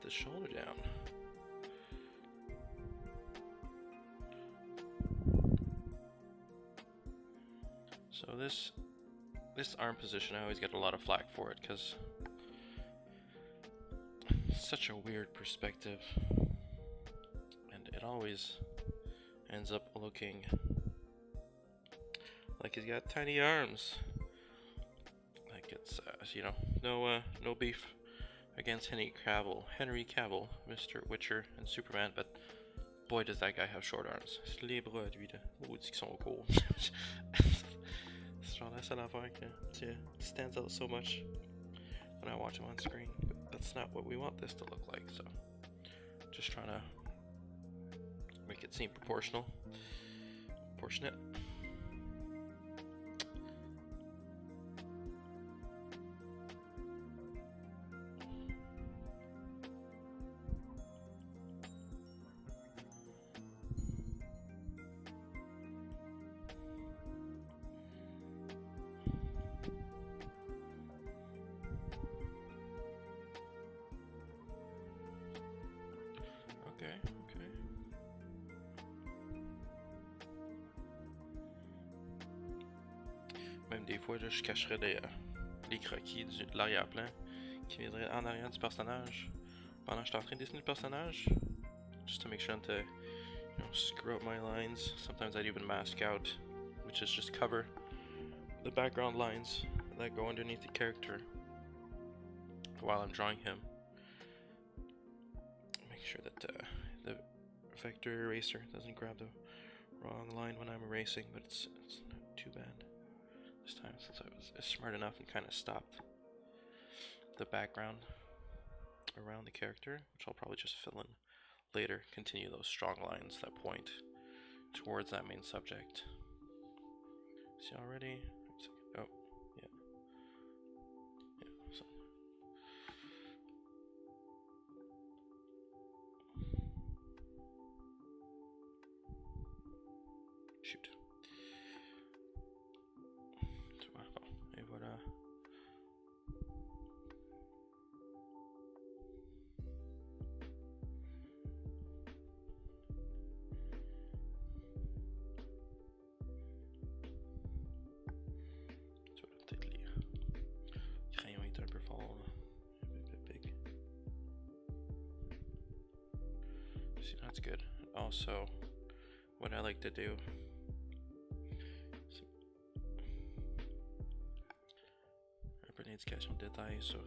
Shoulder down. So this arm position, I always get a lot of flack for it because it's such a weird perspective, and it always ends up looking like he's got tiny arms it's you know, no beef against Henry Cavill, Mr. Witcher, and Superman, but boy does that guy have short arms. C'est les bras lui là, maudit qu'ils sont courts. C'est genre la seule affaire que stands out so much when I watch him on screen. But that's not what we want this to look like, so just trying to make it seem proportionate. Okay. Même des fois, là, je cacherais les croquis de l'arrière-plan qui viendraient en arrière du personnage pendant que je suis en train de dessiner le personnage, just to make sure to, you know, screw up my lines. Sometimes I'd even mask out, which is just cover the background lines that go underneath the character while I'm drawing him. Make sure that the vector eraser doesn't grab the wrong line when I'm erasing, but it's not too bad this time, since I was smart enough and kind of stopped the background around the character, which I'll probably just fill in later. Continue those strong lines that point towards that main subject. See already? Oh, yeah. So. Shoot. Et voilà. Tu vois, peut-être les crayons est un peu fort, là. A bit big. See, that's good. Also, what I like to do, un peu d'indication de détail sur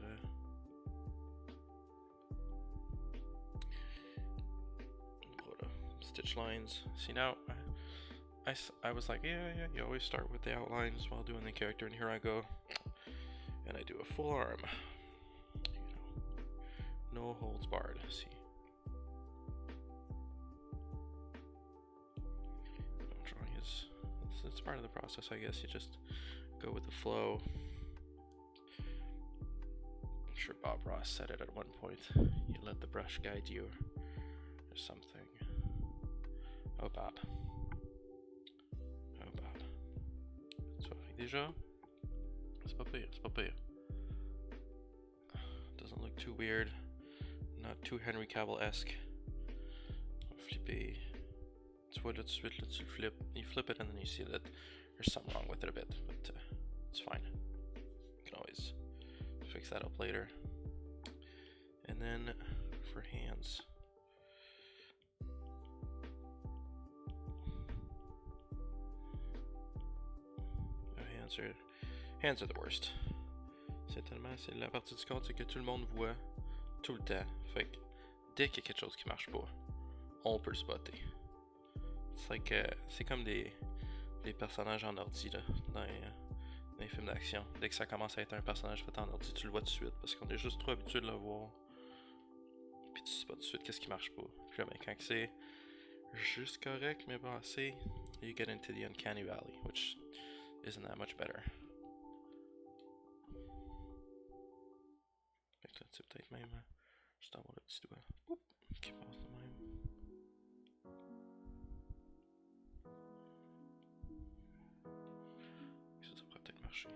voilà, stitch lines. See, now I was like, yeah, you always start with the outlines while doing the character, and here I go and I do a full arm, you know, no holds barred. See, drawing is, it's part of the process, I guess. You just go with the flow. I'm sure Bob Ross said it at one point. You let the brush guide you, or something. Oh Bob. Ça fait déjà. C'est pas pire. Doesn't look too weird. Not too Henry Cavill-esque. Flipper. Tu vois là tout de suite, là, you flip it and then you see that there's something wrong with it a bit, but it's fine. You can always fix that up later. And then for hands. Hands are the worst. C'est la partie du compte, c'est que tout le monde voit tout le temps. Fait que dès qu'il y a quelque chose qui marche pas, on peut le spotter. C'est comme des personnages en ordi là, dans les films d'action. Dès que ça commence à être un personnage fait en ordi, tu le vois tout de suite parce qu'on est juste trop habitué de le voir. Puis tu sais pas tout de suite qu'est-ce qui marche pas. Puis là, quand c'est juste correct mais pas assez, you get into the uncanny valley, which isn't that much better. Fait que là, c'est peut-être même juste avoir le petit doigt qui passe de même. Ça pourrait peut-être marcher.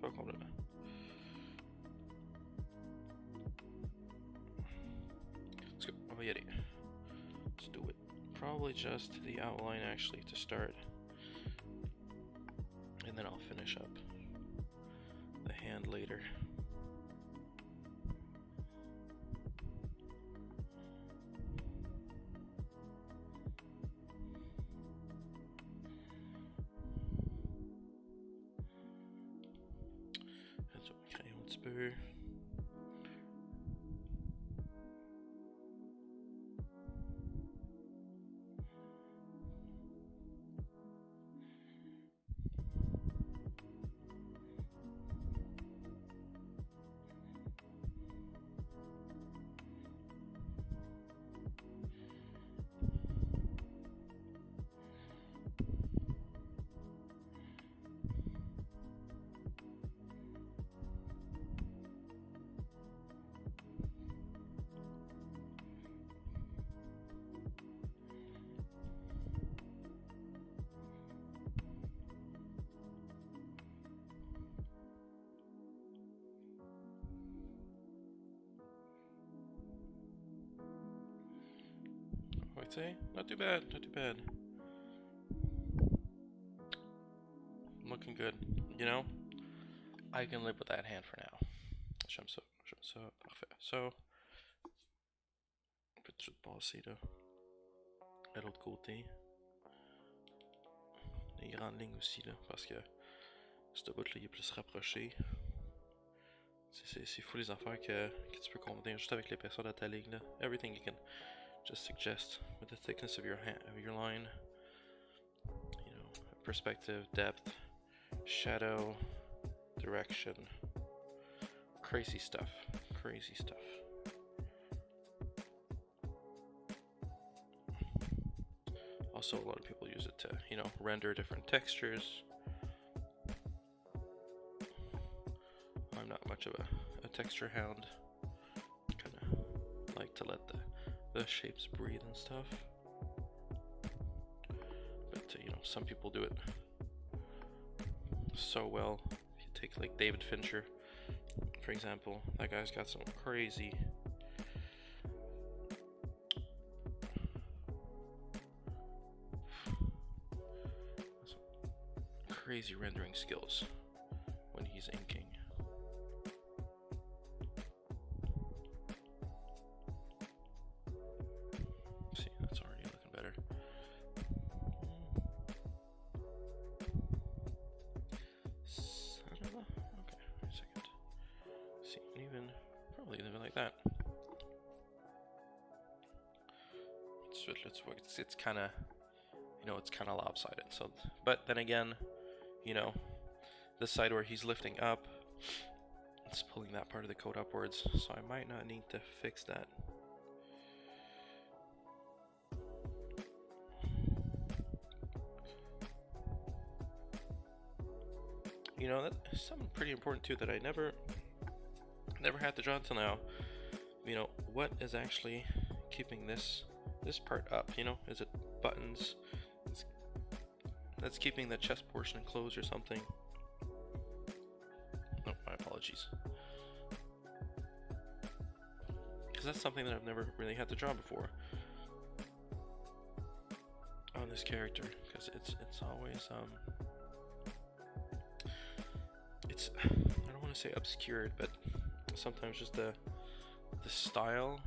Pas complètement. Let's go. On va y aller. Let's do it. Probably just the outline actually to start. And then I'll finish up the hand later. peu. I'd say not too bad, not too bad. Looking good, you know. I can live with that hand for now. J'aime ça, parfait. So, on peut tout de suite passer là, à l'autre côté. Les grandes lignes aussi là, parce que ce bout là il est plus rapproché. C'est fou les affaires que tu peux combiner juste avec l'épaisseur de ta ligne là. Everything you can just suggest with the thickness of your line. You know, perspective, depth, shadow, direction. Crazy stuff. Crazy stuff. Also, a lot of people use it to, you know, render different textures. I'm not much of a texture hound. Kind of like to let the shapes breathe and stuff. But, you know, some people do it so well. If you take, like, David Fincher, for example, that guy's got some crazy rendering skills when he's inking. See, that's already looking better. I don't know. Okay, wait a second. See, even probably even like that. It's kind of, you know, it's kind of lopsided. So, but then again, you know, the side where he's lifting up, it's pulling that part of the coat upwards, so I might not need to fix that. You know, that's something pretty important too that I never had to draw until now. You know, what is actually keeping this part up? You know, is it buttons? That's keeping the chest portion closed or something. Oh, my apologies. Because that's something that I've never really had to draw before on this character. Because it's always it's, I don't want to say obscured, but sometimes just the style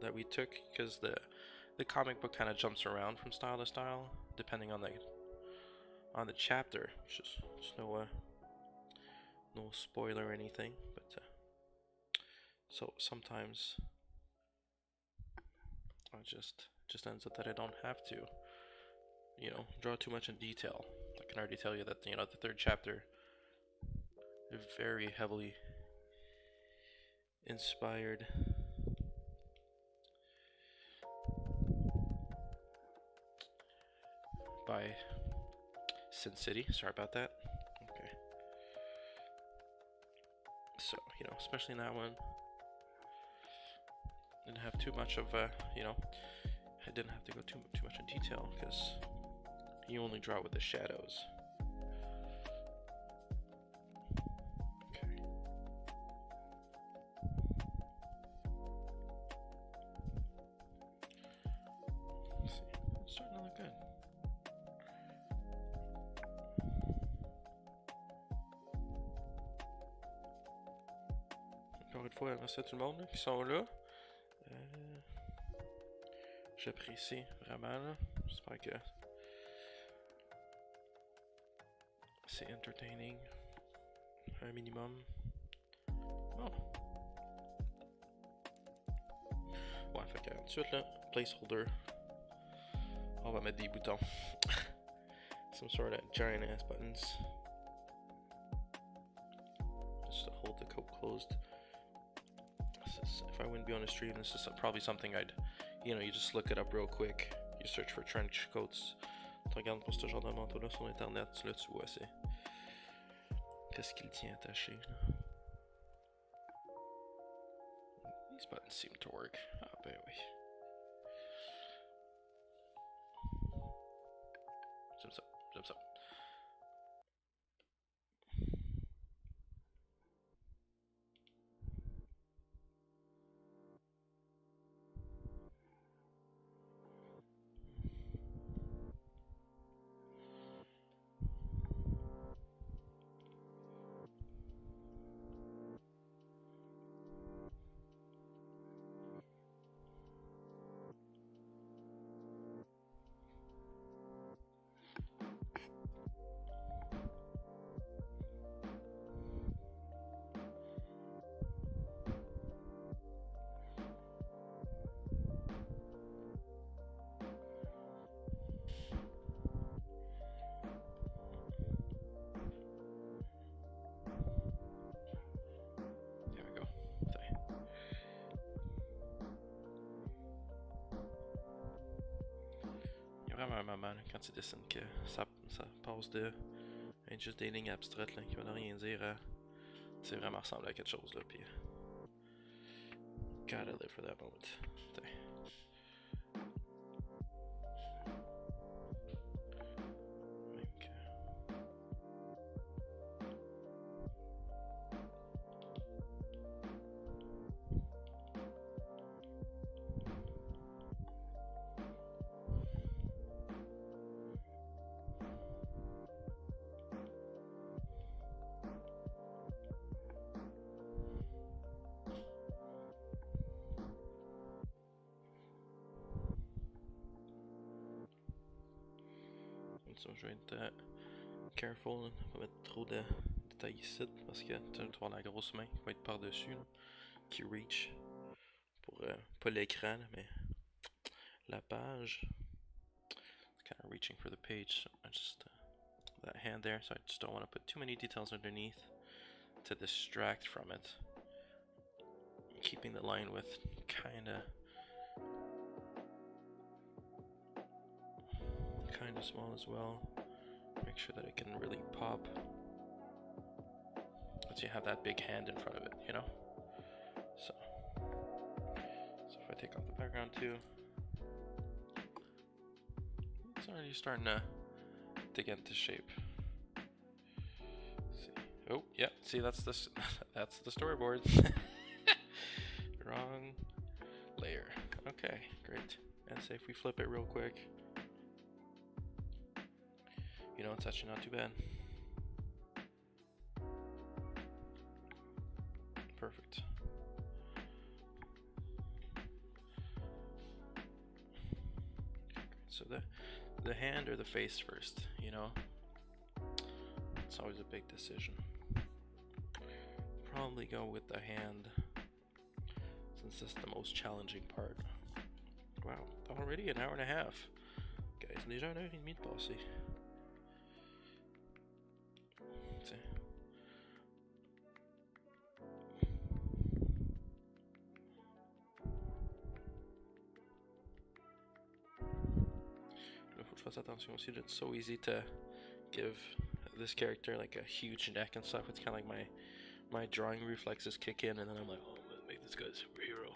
that we took, because the comic book kind of jumps around from style to style depending on the chapter. Just no spoiler or anything, but so sometimes I just ends up that I don't have to, you know, draw too much in detail. I can already tell you that, you know, the third chapter is very heavily inspired by Sin City. Sorry about that. Okay. So, you know, especially in that one, didn't have too much of you know, I didn't have to go too much in detail because you only draw with the shadows. Okay. Let's see. It's starting to look good. Encore une fois, merci à tout le monde qui sont là. J'apprécie vraiment. J'espère que c'est entertaining un minimum. Oh. Ouais, fait que tout de suite là, placeholder. On va mettre des boutons. Some sort of giant ass buttons. Just to hold the coat closed. If I wouldn't be on the stream, this is probably something I'd, you just look it up real quick. You search for trench coats. Tu regardes pour ce genre de manteau là sur internet, là tu vois c'est qu'est-ce qui le tient attaché là. These buttons seem to work. Ah ben oui. J'aime ça, j'aime ça. There we go. Sorry. Il y a vraiment un moment là, quand tu dessines que ça passe de être juste des lignes abstraites là, qui veulent rien dire à vraiment ressembler à quelque chose là, puis gotta live for that moment. Sorry. Okay. So, je vais être careful, hein, pas mettre trop de détails ici parce que tu vas avoir la grosse main qui va être par-dessus, qui reach pour pas l'écran, mais la page. It's kind of reaching for the page, so I just that hand there, so I just don't want to put too many details underneath to distract from it. Keeping the line width kinda small as well. Make sure that it can really pop. Once you have that big hand in front of it, So if I take off the background too, it's already starting to get into shape. Let's see. Oh, yeah. See, that's the storyboard. Wrong layer. Okay, great. And say if we flip it real quick. It's actually not too bad. Perfect. So the hand or the face first, It's always a big decision. Probably go with the hand since it's the most challenging part. Wow, already an hour and a half. Guys, déjà 1h30 de passé. Faut que je fasse attention aussi. It's so easy to give this character like a huge neck and stuff. It's kind of like my drawing reflexes kick in, and then I'm like, oh, let's make this guy a superhero.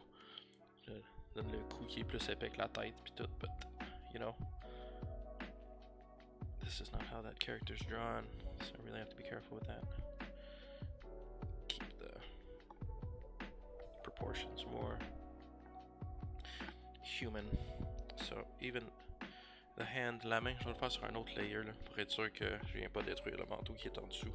Donne le coup qui est plus épais que la tête puis tout, but this is not how that character's drawn, so I really have to be careful with that. Keep the proportions more human. So even the hand, la main, je vais le faire sur un autre layer là, pour être sûr que je viens pas détruire le manteau qui est en dessous.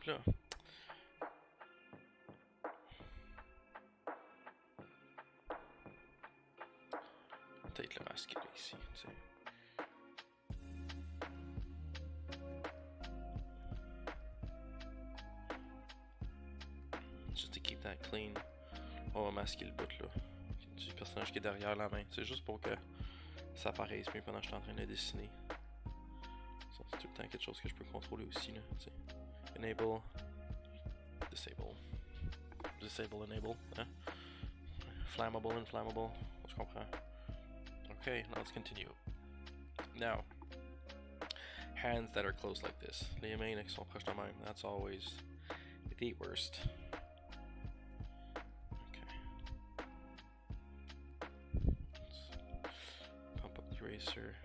là. Peut-être le masquer là, ici, tu sais. Juste to keep that clean. On va masquer le bout là. Du personnage qui est derrière la main. C'est juste pour que ça apparaisse mieux pendant que je suis en train de dessiner. Ça, c'est tout le temps quelque chose que je peux contrôler aussi là, tu sais. Enable. Disable. Disable, enable, hein? Flammable, inflammable. Je comprends. Okay, now let's continue. Now, hands that are close like this. Les mains qui sont proches de même. That's always the worst. Okay. Let's pump up the eraser.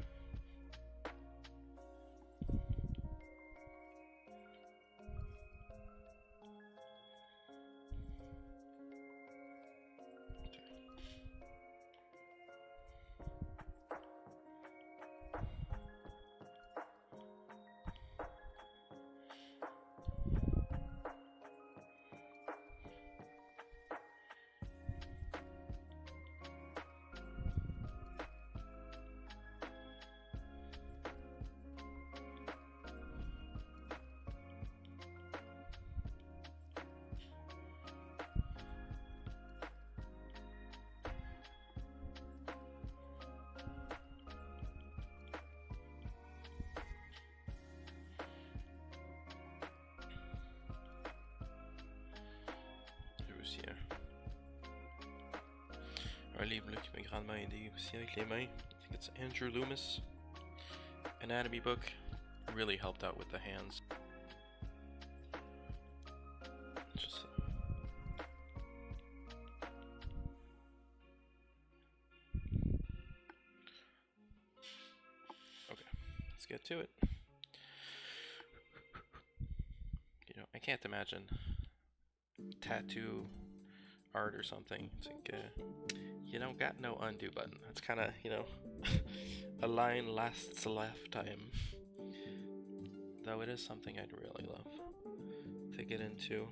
Aussi un livre là, qui m'a grandement aidé aussi avec les mains. I think it's Andrew Loomis anatomy book. Really helped out with the hands. Just okay, let's get to it. You know, I can't imagine tattoo art or something. It's like you don't got no undo button. That's kind of, you know, a line lasts a lifetime. Though it is something I'd really love to get into.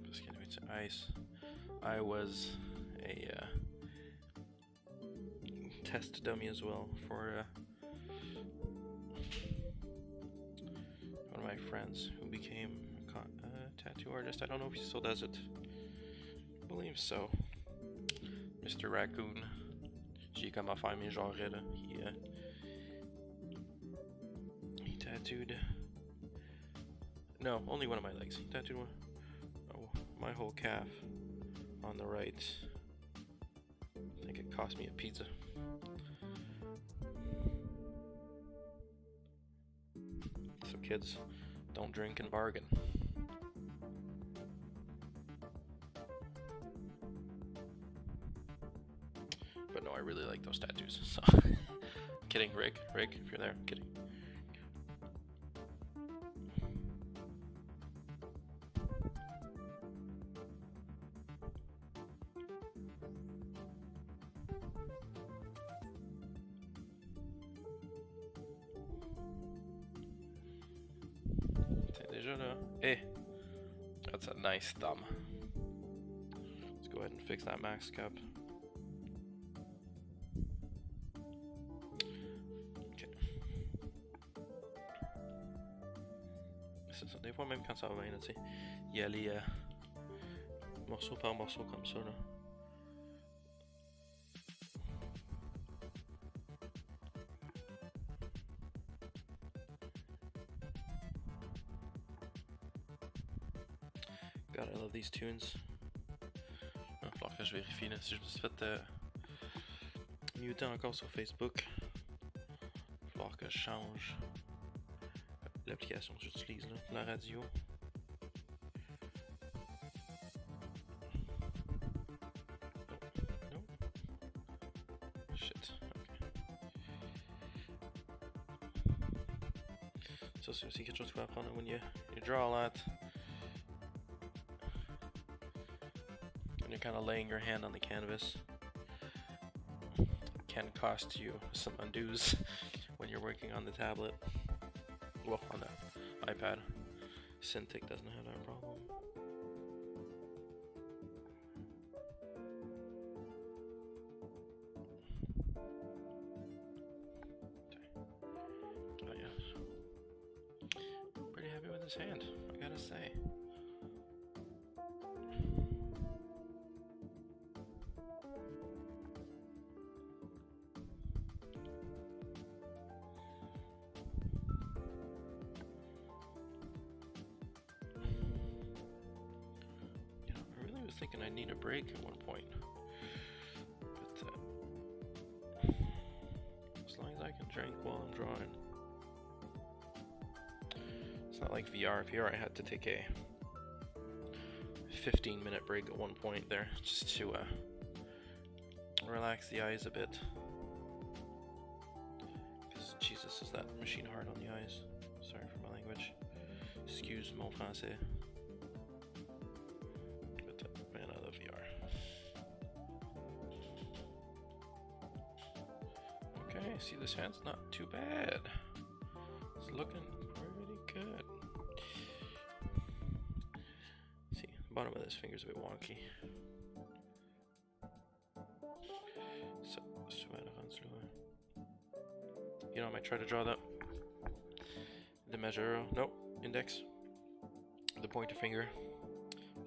Just gonna be to ice. I was a test dummy as well for one of my friends who became a tattoo artist. I don't know if he still does it. I believe so. Mr. Raccoon. J'ai comme affaire mes genres là. He tattooed. No, only one of my legs. He tattooed my whole calf on the right. I think it cost me a pizza. So kids, don't drink and bargain. But no, I really like those tattoos. So kidding, Rick, if you're there, kidding. Eh, that's a nice thumb. Let's go ahead and fix that max cap. Ok. C'est ça, des fois même quand ça va bien, tu sais, il y a les morceau par morceau comme ça là. God, I love these tunes. Il va falloir que je vérifie là. Si je me suis fait muter encore sur Facebook, il va falloir que je change l'application que j'utilise là, la radio. Non. Shit. Okay. Ça c'est aussi quelque chose qu'il faut apprendre when you draw a lot. kind of laying your hand on the canvas can cost you some undos when you're working on the tablet. Well, on the iPad. Cintiq doesn't have that problem. Oh yeah. Pretty happy with his hand, I gotta say. Thinking I need a break at one point, but as long as I can drink while I'm drawing. It's not like VR. I had to take a 15-minute break at one point there just to relax the eyes a bit, because Jesus, is that machine hard on the eyes. Sorry for my language. Excuse mon français. See, this hand's not too bad. It's looking pretty good. See, the bottom of this finger's a bit wonky. So, you know, I might try to draw that. The measure, nope, index, the pointer finger,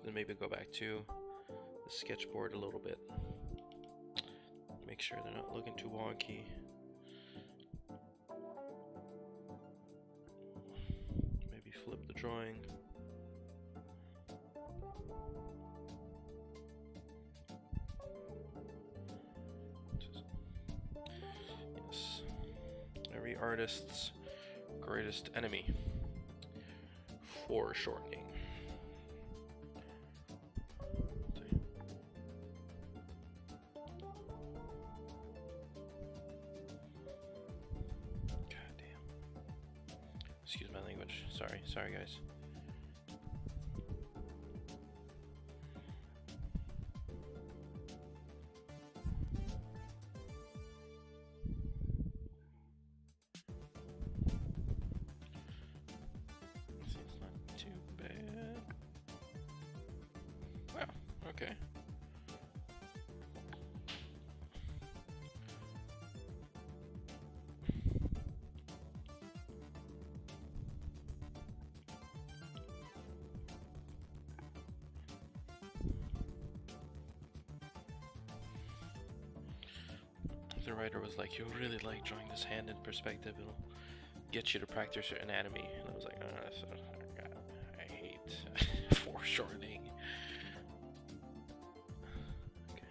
then maybe go back to the sketchboard a little bit. Make sure they're not looking too wonky. Flip the drawing. Yes. Every artist's greatest enemy. Foreshortening. Excuse my language. Sorry guys. See, it's not too bad. Wow, okay. The writer was like, you'll really like drawing this hand in perspective, it'll get you to practice your anatomy. And I was like, I hate foreshortening. Okay.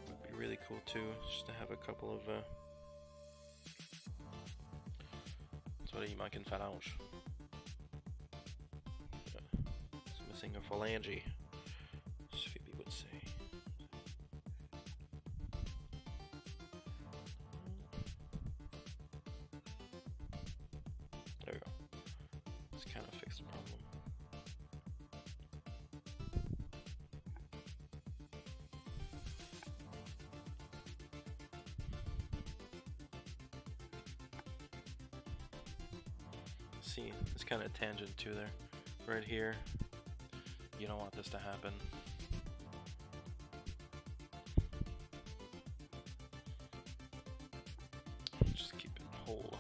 Would be really cool too, just to have a couple of il manque une phalange. It's missing a phalange, as Phoebe would say. There we go. Let's kind of fix the problem. See, it's kind of tangent too there. Right here, you don't want this to happen. Just keep it whole.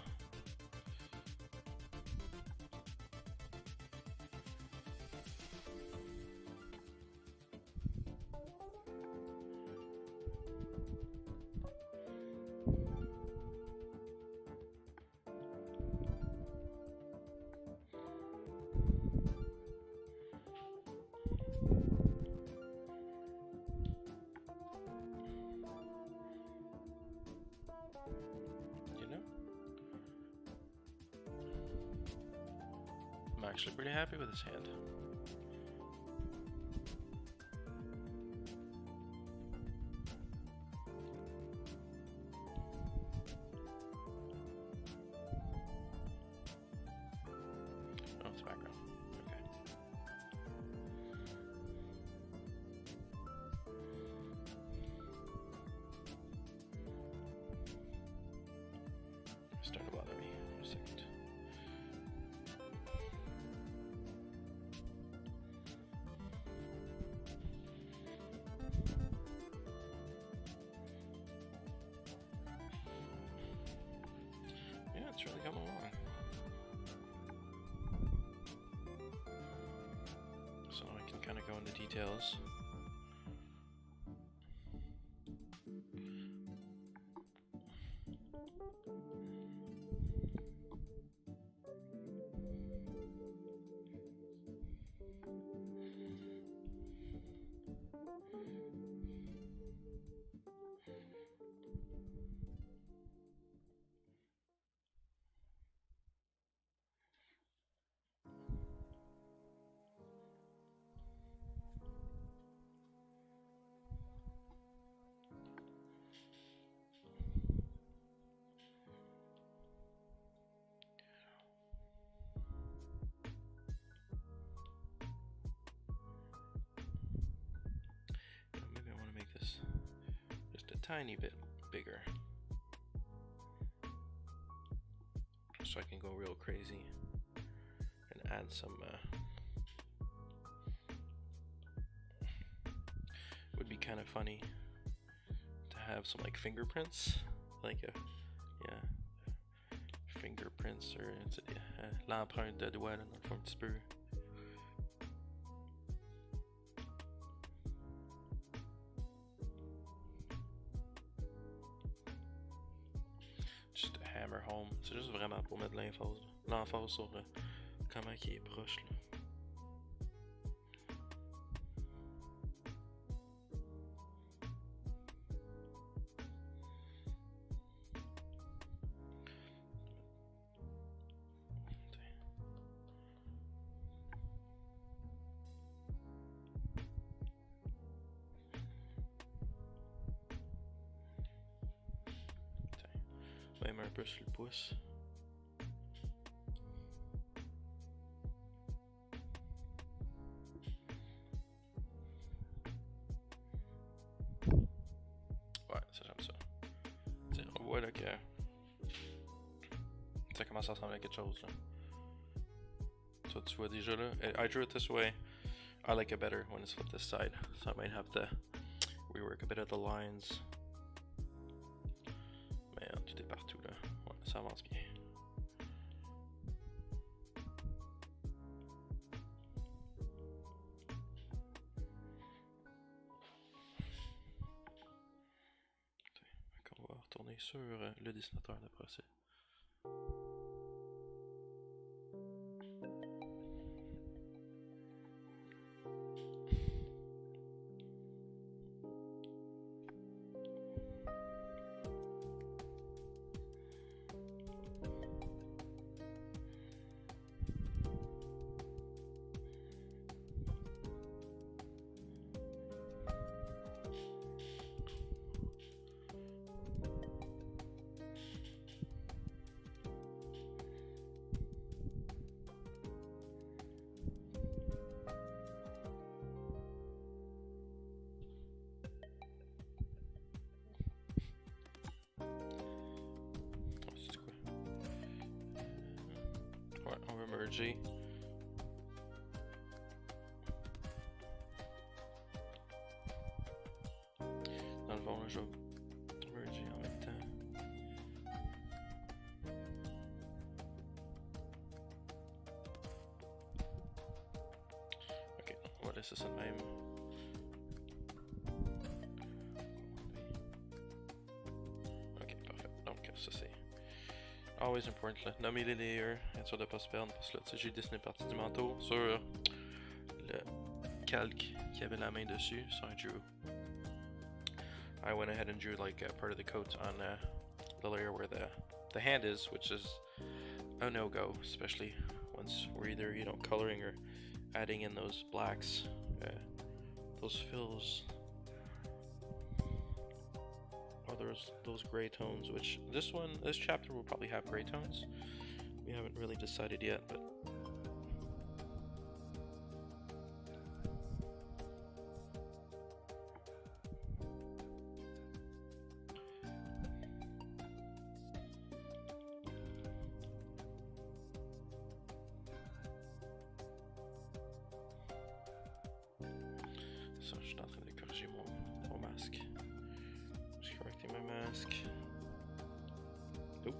I'm actually pretty happy with his hand. background. Okay. Starting to bother me for a second. Yeah, it's really coming along. So I can kind of go into details. Maybe I want to make this just a tiny bit bigger so I can go real crazy and add some would be kind of funny to have some like fingerprints, like a fingerprints or l'empreinte de doigt là, dans le fond un petit peu. Just to hammer home. C'est juste vraiment pour mettre l'emphase sur comment il est proche là. Même un peu sur le pouce. Ouais, ça j'aime ça. T'sais, on voit là que ça commence à ressembler à quelque chose là. So tu vois déjà là. I drew it this way. I like it better when it's flipped this side. So I might have to rework a bit of the lines. Mais tout est partout là. Ouais, ça avance bien. On va retourner sur le dessinateur de procès. Ouais, on va merger. Dans le fond, là, je vais merger en même temps. Ok, on va laisser ça de même. Ok, parfait. Donc, ça c'est always important, là. Nommer les layers, être sûr de pas se perdre, parce que là, tu sais, j'ai dessiné partie du manteau sur le calque qui avait la main dessus, so I went ahead and drew like part of the coat on the layer where the hand is, which is a no-go, especially once we're either, you know, coloring or adding in those blacks, those fills, or those gray tones, which this chapter will probably have gray tones. We haven't really decided yet, but ça, je suis en train de corriger mon masque. J'ai correcté mon masque. Oh.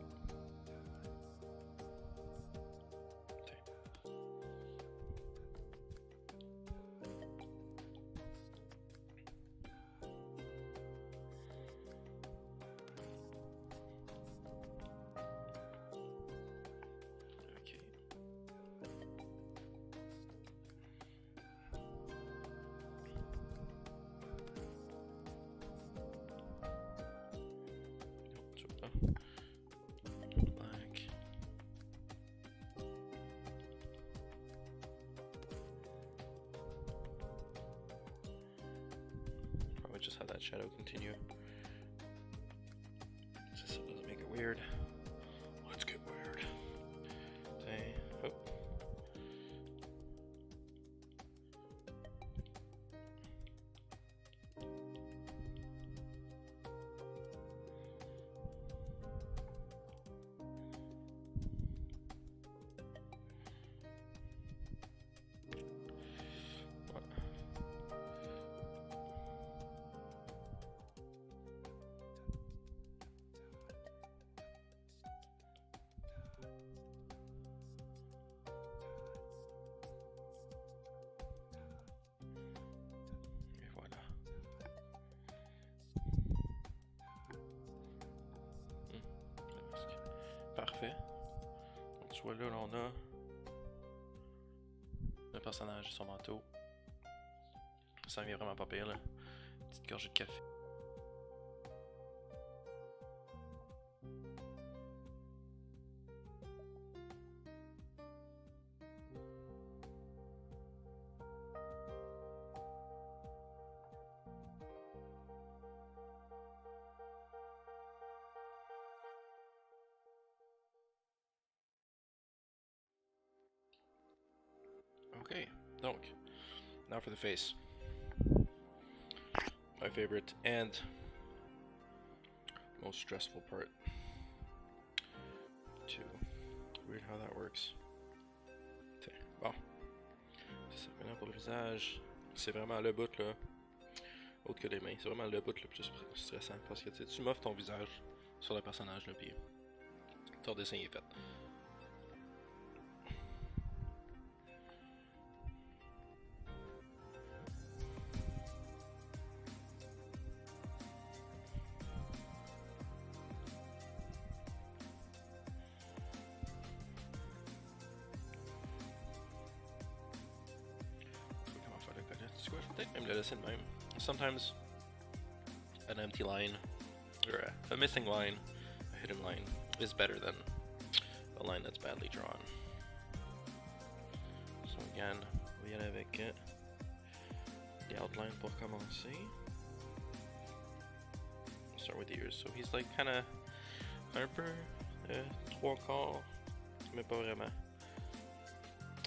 Black. Probably just have that shadow continue. So it doesn't make it weird. Let's get weird. Okay. Oh. Et voilà. Le masque. Parfait. Donc, tu vois là, on a le personnage et son manteau. Ça vient vraiment pas pire là. Petite gorgée de café. Okay, donc, now for the face. My favorite and most stressful part. Weird how that works. Tiens, bon. C'est ça, maintenant pour le visage, c'est vraiment le bout là, autre que les mains, c'est vraiment le bout le plus stressant parce que tu m'offres ton visage sur le personnage là, puis ton dessin est fait. Je vais peut-être même le laisser de même. Sometimes an empty line, or a missing line, a hidden line, is better than a line that's badly drawn. So again, on va y aller avec the outline pour commencer. Start with the ears. So he's like kinda un peu trois quarts, mais pas vraiment.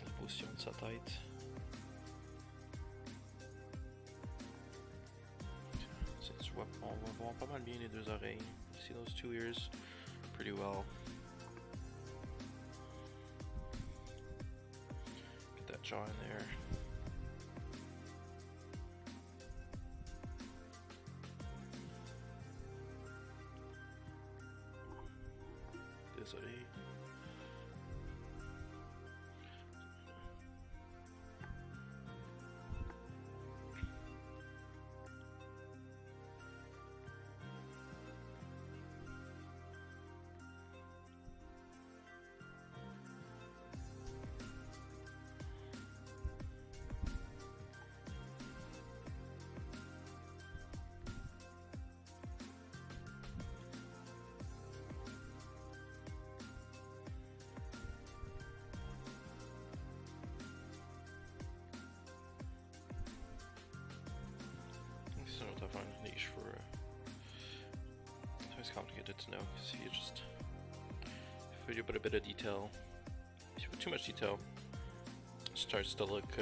La position de sa tête. On va voir pas mal bien les deux oreilles. See those two ears pretty well. Get that jaw in there. Désolé. So I find a niche for it's complicated to know because you just if you put a bit of detail, if you put too much detail, it starts to look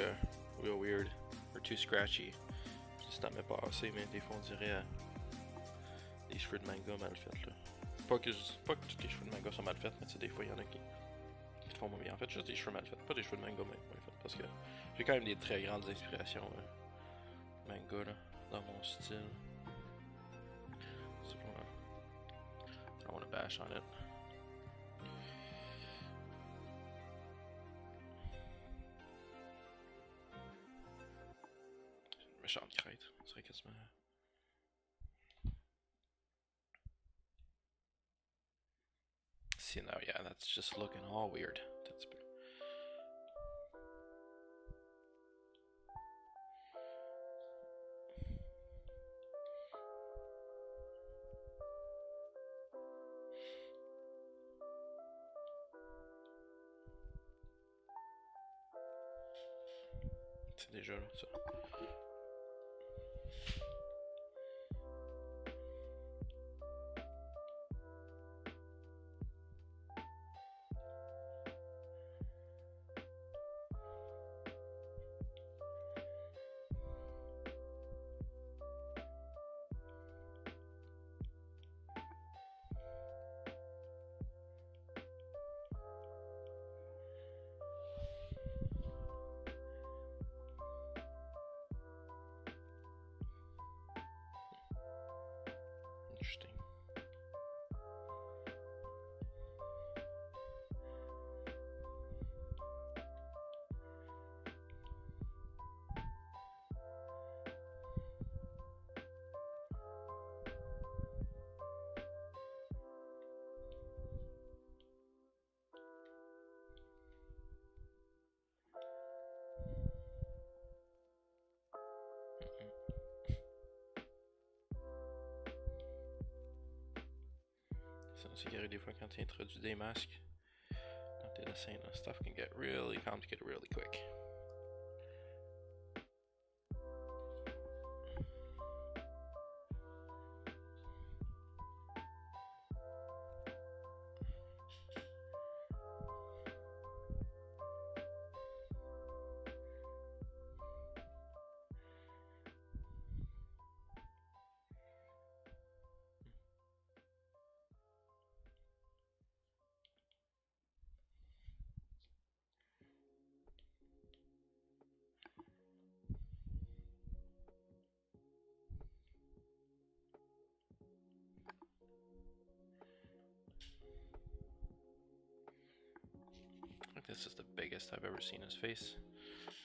real weird or too scratchy. C'est à me passer, mais des fois on dirait des cheveux de manga mal faits là. Pas que tous les cheveux de manga sont mal faits, mais tu sais, des fois il y en a qui te font moins bien. En fait, juste des cheveux mal faits, pas des cheveux de manga mal faits, parce que j'ai quand même des très grandes inspirations manga là, dans mon style. So, I don't want to bash on it. Méchante crête, on dirait quasiment. See now, yeah, that's just looking all weird. That's c'est déjà là, ça. Interesting. C'est qu'il y a des fois quand tu introduis des masques dans tes dessins, là, stuff can get really complicated really quick. I think this is the biggest I've ever seen his face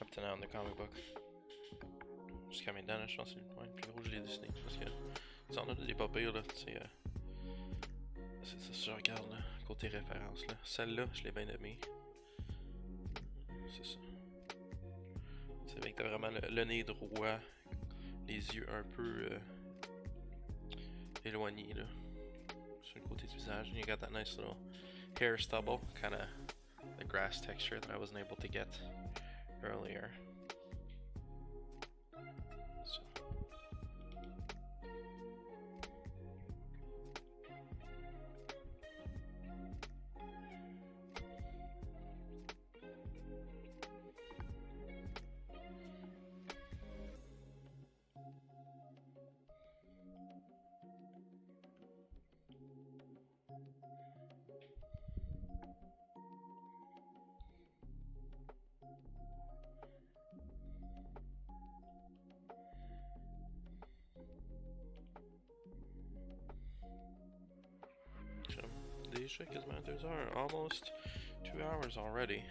up to now in the comic book. Jusqu'à maintenant, je pense que c'est le plus gros que je l'ai dessiné. Parce que ça en a des pas pires là, tu sais. C'est ça, si je regarde là, côté référence là. Celle-là, je l'ai bien aimée. C'est ça. C'est vrai que t'as vraiment le nez droit, les yeux un peu éloignés là. Sur le côté du visage. You got that nice little hair stubble, kind of the grass texture that I wasn't able to get earlier. So. Déjà quasiment 2 heures, almost 2 hours already.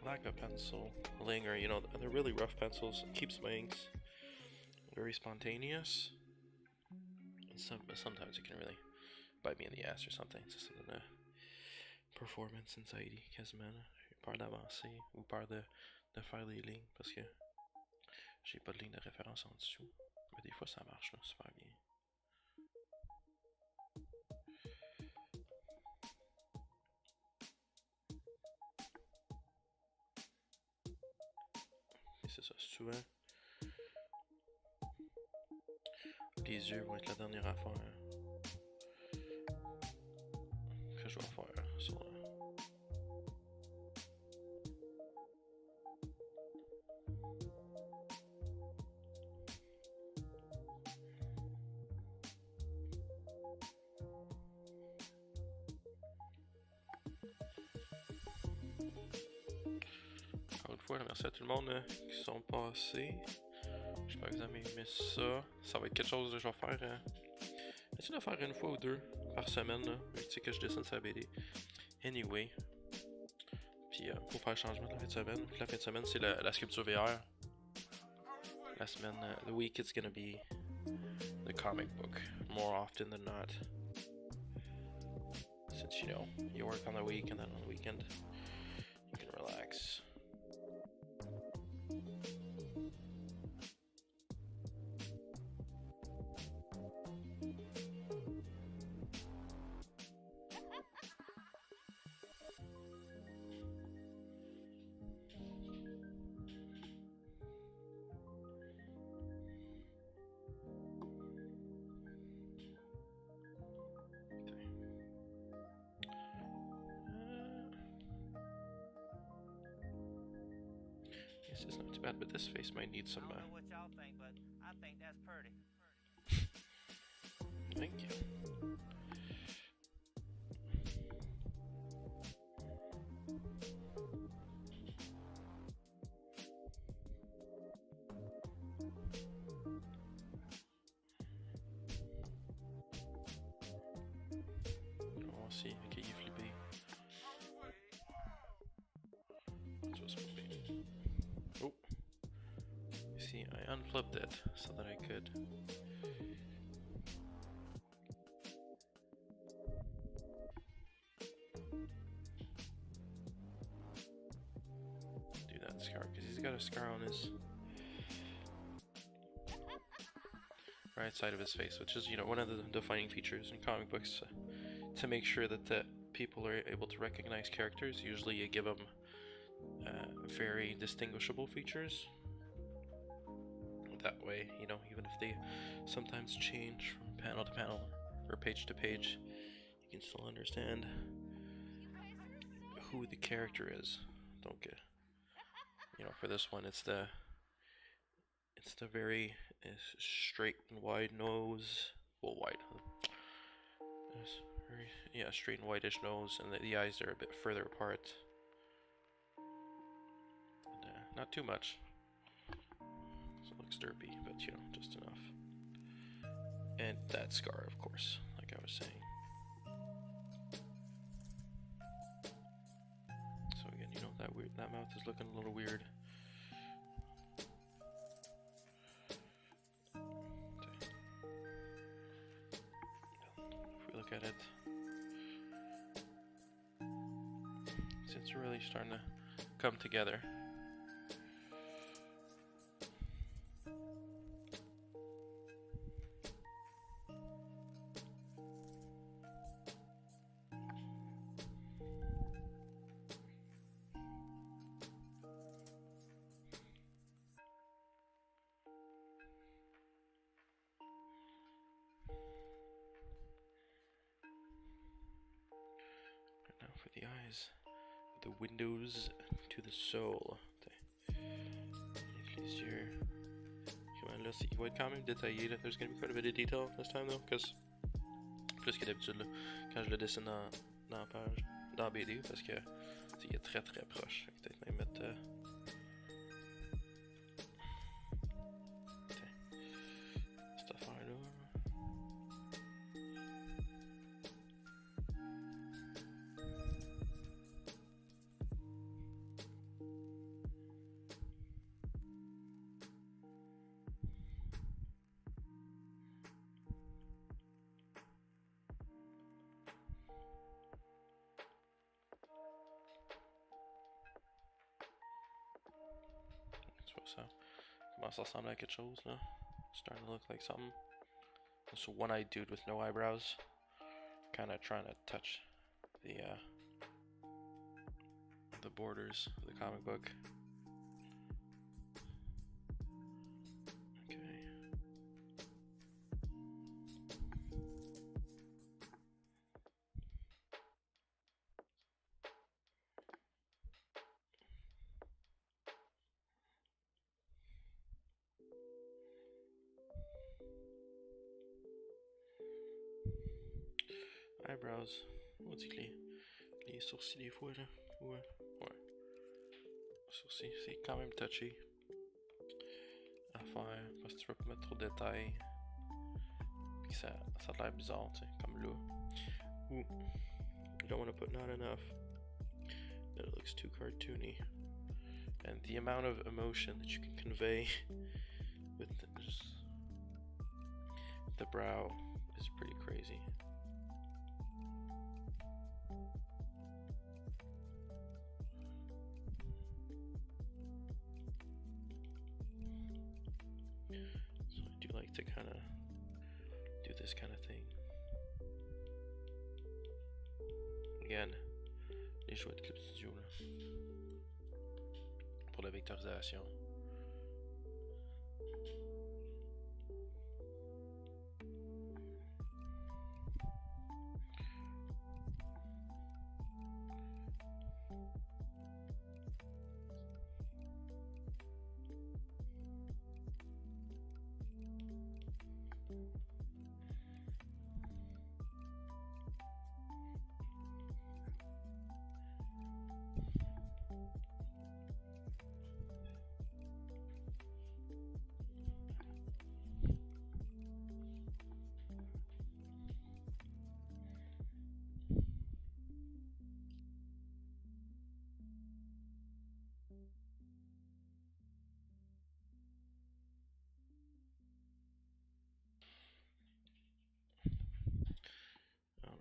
Lack of pencil linger, you know, they're really rough pencils. Keeps my inks very spontaneous. And sometimes it can really bite me in the ass or something. C'est ça donne performance anxiety quasiment. J'ai peur d'avancer ou peur de faire les lignes parce que j'ai pas de ligne de référence en dessous. Mais des fois ça marche là, super bien. c'est ça, souvent. Les yeux vont être la dernière affaire que je vais faire sur Encore une fois, merci à tout le monde qui sont passés. J'espère que vous avez aimé ça. Ça va être quelque chose que je vais faire. Essayer de faire une fois ou deux par semaine, là, vu que tu sais que je dessine sa BD. Anyway. Puis pour faire le changement de la fin de semaine. Puis la fin de semaine, c'est la sculpture VR. La semaine, the week, it's gonna be the comic book more often than not. Since you know, you work on the week and then on the weekend, you can relax. Yes, it's not too bad, but this face might need some. I don't know what y'all think, but I think that's pretty. Thank you. On va see. Ok, il est flippé. Ça va se flipper. Oh. See, I unflipped it so that I could. Do that scar, because he's got a scar on his right side of his face, which is, you know, one of the defining features in comic books. To make sure that the people are able to recognize characters, usually you give them very distinguishable features. That way, you know, even if they sometimes change from panel to panel or page to page, you can still understand who the character is. Don't get, you know, for this one, it's the very straight and wide nose. Well, wide. Very, yeah, straight and whitish nose, and the eyes are a bit further apart. And, not too much. So it looks derpy, but you know, just enough. And that scar, of course, like I was saying. So again, you know, that mouth is looking a little weird. If we look at it, it's really starting to come together. Now for the eyes. The windows to the soul. Les yeux. Là, il va être quand même détaillé. Là. There's gonna be quite a bit of detail this time though, because plus que d'habitude quand je le dessine dans la page, dans la BD, parce que il est très très proche. Peut-être même mettre cette affaire là. Ça commence à ressembler à quelque chose là. Starting to look like something. This one-eyed dude with no eyebrows, kind of trying to touch the borders of the comic book. eyebrows. On dit que les sourcils des fois là. Ouais. Sourcils, c'est quand même touché à faire parce que tu peux pas mettre trop de détails. Puis ça a l'air bizarre, tu sais, comme là. Ooh, you don't want to put not enough. It looks too cartoony. And the amount of emotion that you can convey with just the brow is pretty crazy. So I do like to kind of do this kind of thing. Again, les jouets de Clip Studio là. Pour la vectorisation.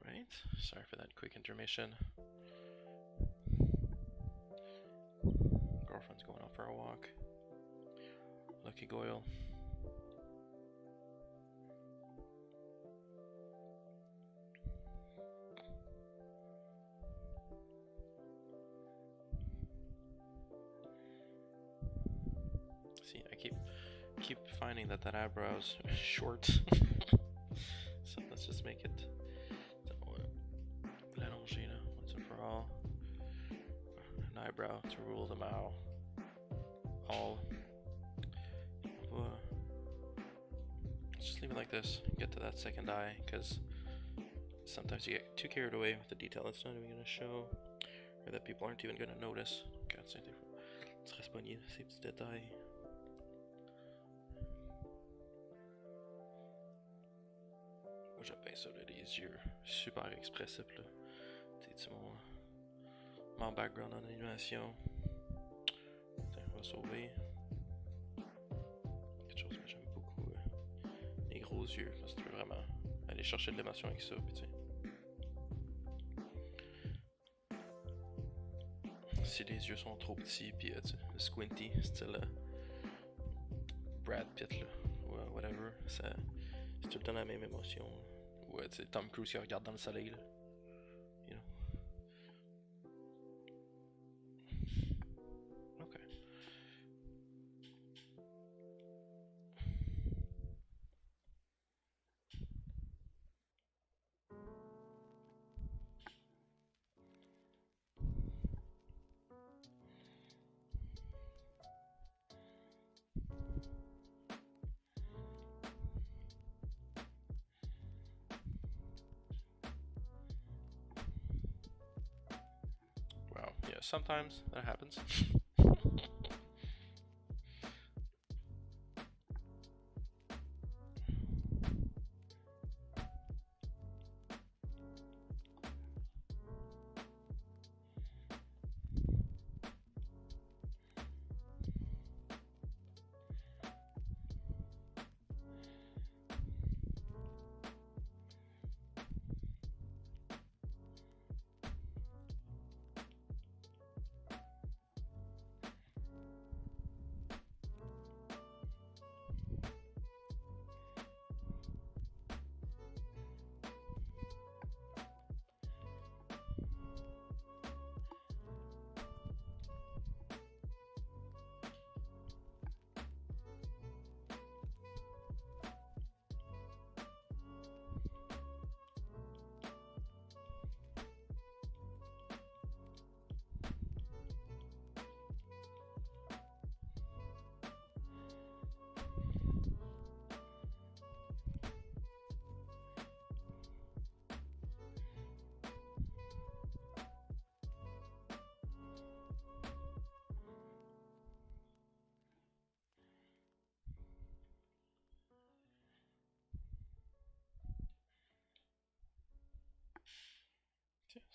Alright, sorry for that quick intermission. Girlfriend's going out for a walk. Lucky Goyle. See, I keep finding that eyebrow's short. So let's just make it l'allonger là, once and for all. An eyebrow to rule them out. All. Let's just leave it like this. Get to that second eye, because sometimes you get too carried away with the detail that's not even going to show, or that people aren't even going to notice. Let's reste pogné ces petits détails. Moi j'aime bien ça, là, les yeux super expressifs là. Tu mon background en animation. Tiens, on va sauver. Quelque chose que j'aime beaucoup. Les gros yeux, parce que tu peux vraiment aller chercher de l'émotion avec ça. Puis, tu sais. Si les yeux sont trop petits, puis squinty, style Brad Pitt, là, ou whatever, c'est tout le temps la même émotion. Ou tu sais, Tom Cruise qui regarde dans le soleil, là. You know. Okay. Wow, yeah, sometimes that happens.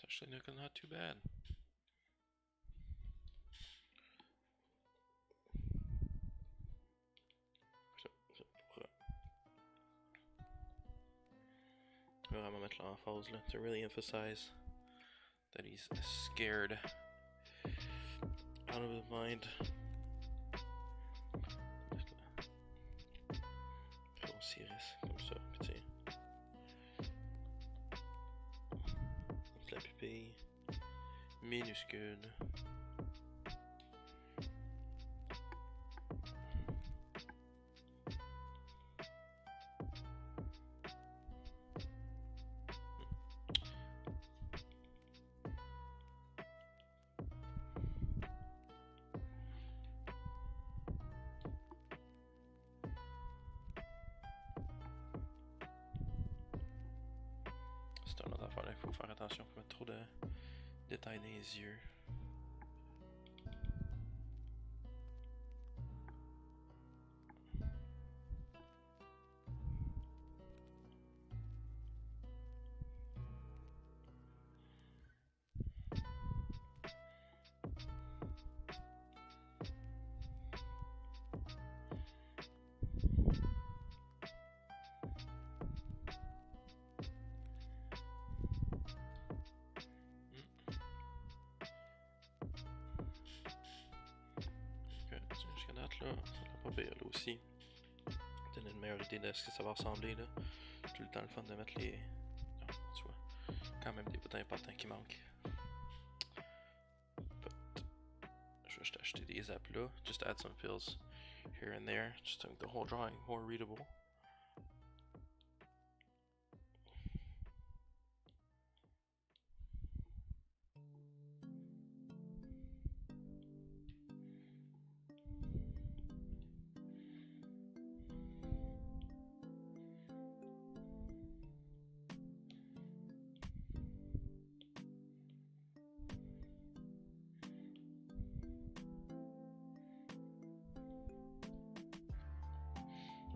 It's actually looking not too bad. Je vais vraiment mettre l'emphase là, to really emphasize that he's scared out of his mind. Osiris, comme ça, petit. La pupille minuscule. C'est un autre affaire, il faut faire attention, faut mettre trop de détails dans les yeux. Jusqu'à date là, ça va pas pire là aussi. Donner une meilleure idée de ce que ça va ressembler là. Tout le temps le fun de mettre les. Non, tu vois. Quand même des bouts importants qui manquent. But, je vais juste acheter des apps là. Just add some fills here and there. Just to make the whole drawing more readable.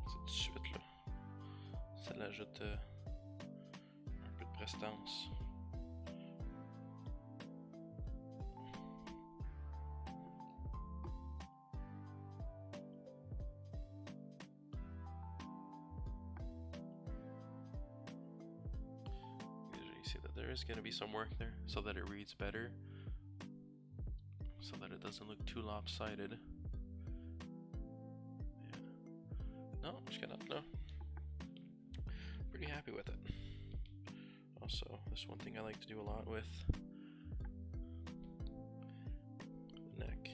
Tout de suite là, ça l'ajoute un peu de prestance. You see that there is going to be some work there so that it reads better, so that it doesn't look too lopsided. No, just got up now. Pretty happy with it. Also, this one thing I like to do a lot with neck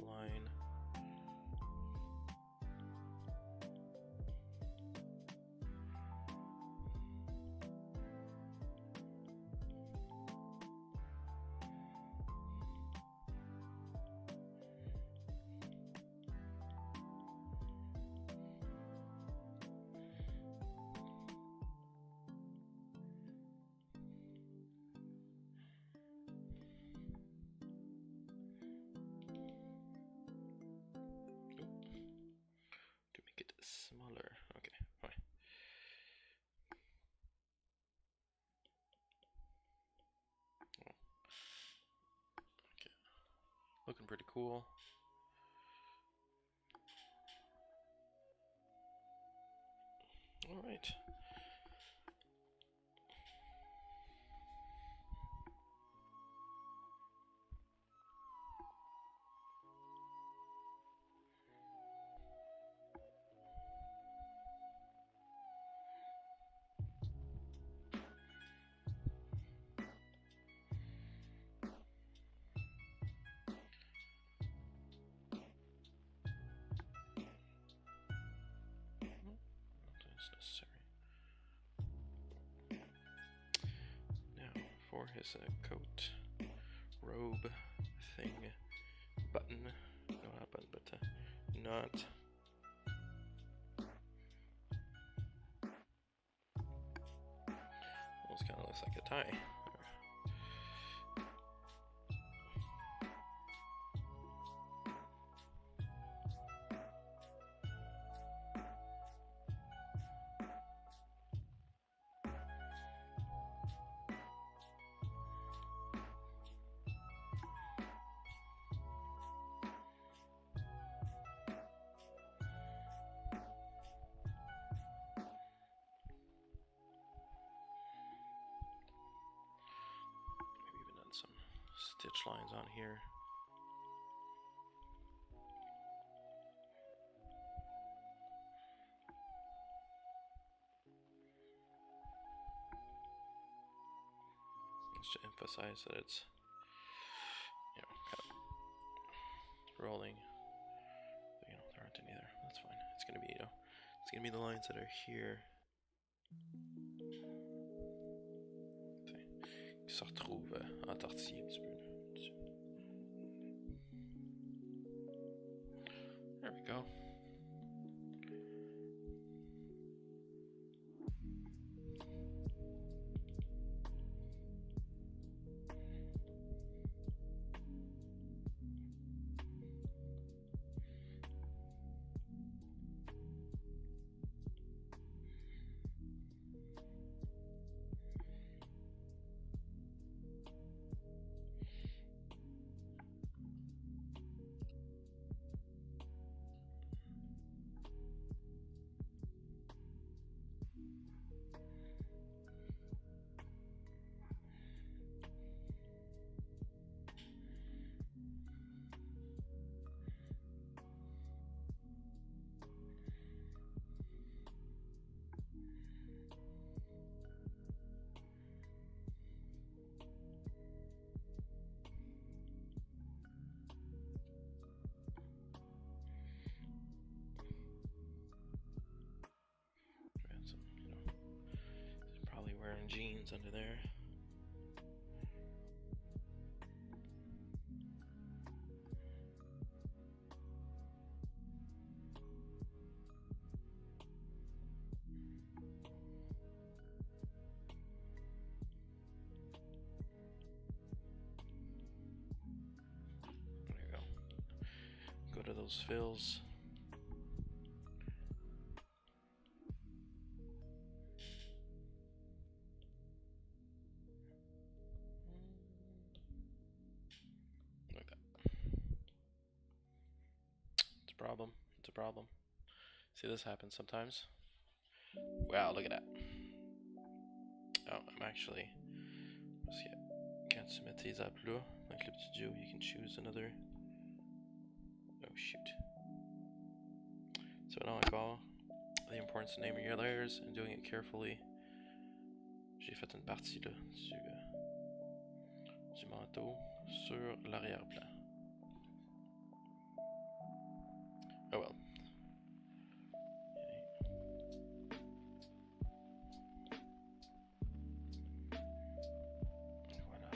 line. To make it smaller. Okay, fine. Oh. Okay. Looking pretty cool. All right. That's necessary. Now for his coat, robe, thing, button. No, not button, but not. Almost kind of looks like a tie. stitch lines on here. Just to emphasize that it's, you know, kind of rolling. But, you know, there aren't any there. That's fine. It's gonna be, you know, it's gonna be the lines that are here. Qui se retrouvent en tortillé un petit peu. There we go. Wearing jeans under there. There you go. Go to those fills. Problem. It's a problem. See, this happens sometimes. Wow, look at that. Oh, I'm actually... Quand tu mets tes apps là, dans Clip Studio, you can choose another... Oh, shoot. So now encore, the importance of naming your layers and doing it carefully. J'ai fait une partie là, du manteau sur l'arrière-plan. Oh well. Voilà.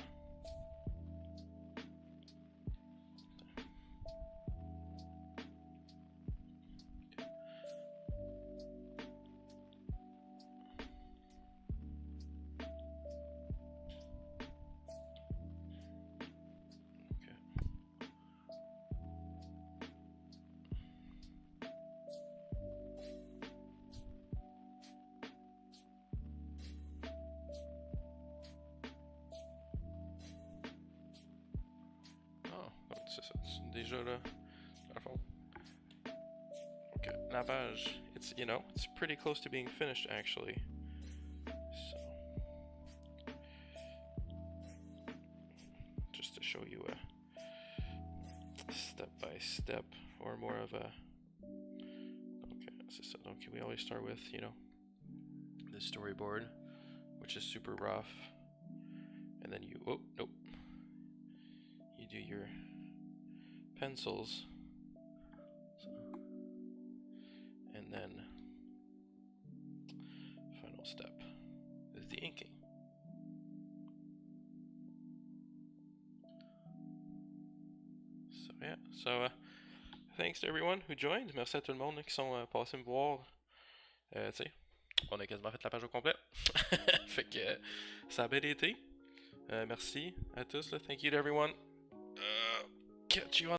C'est déjà là, à fond. Okay, la page, it's, you know, it's pretty close to being finished actually. So, just to show you a step by step, or more of a, okay, so okay, we always start with, you know, the storyboard, which is super rough, and then you, oh, nope, you do your pencils, so, and then final step is the inking. So yeah, so thanks to everyone who joined. Merci à tout le monde qui sont passés me voir. Tu sais, on a quasiment fait la page au complet. Fait que ça a bien été. Merci à tous. Thank you to everyone. Catch you on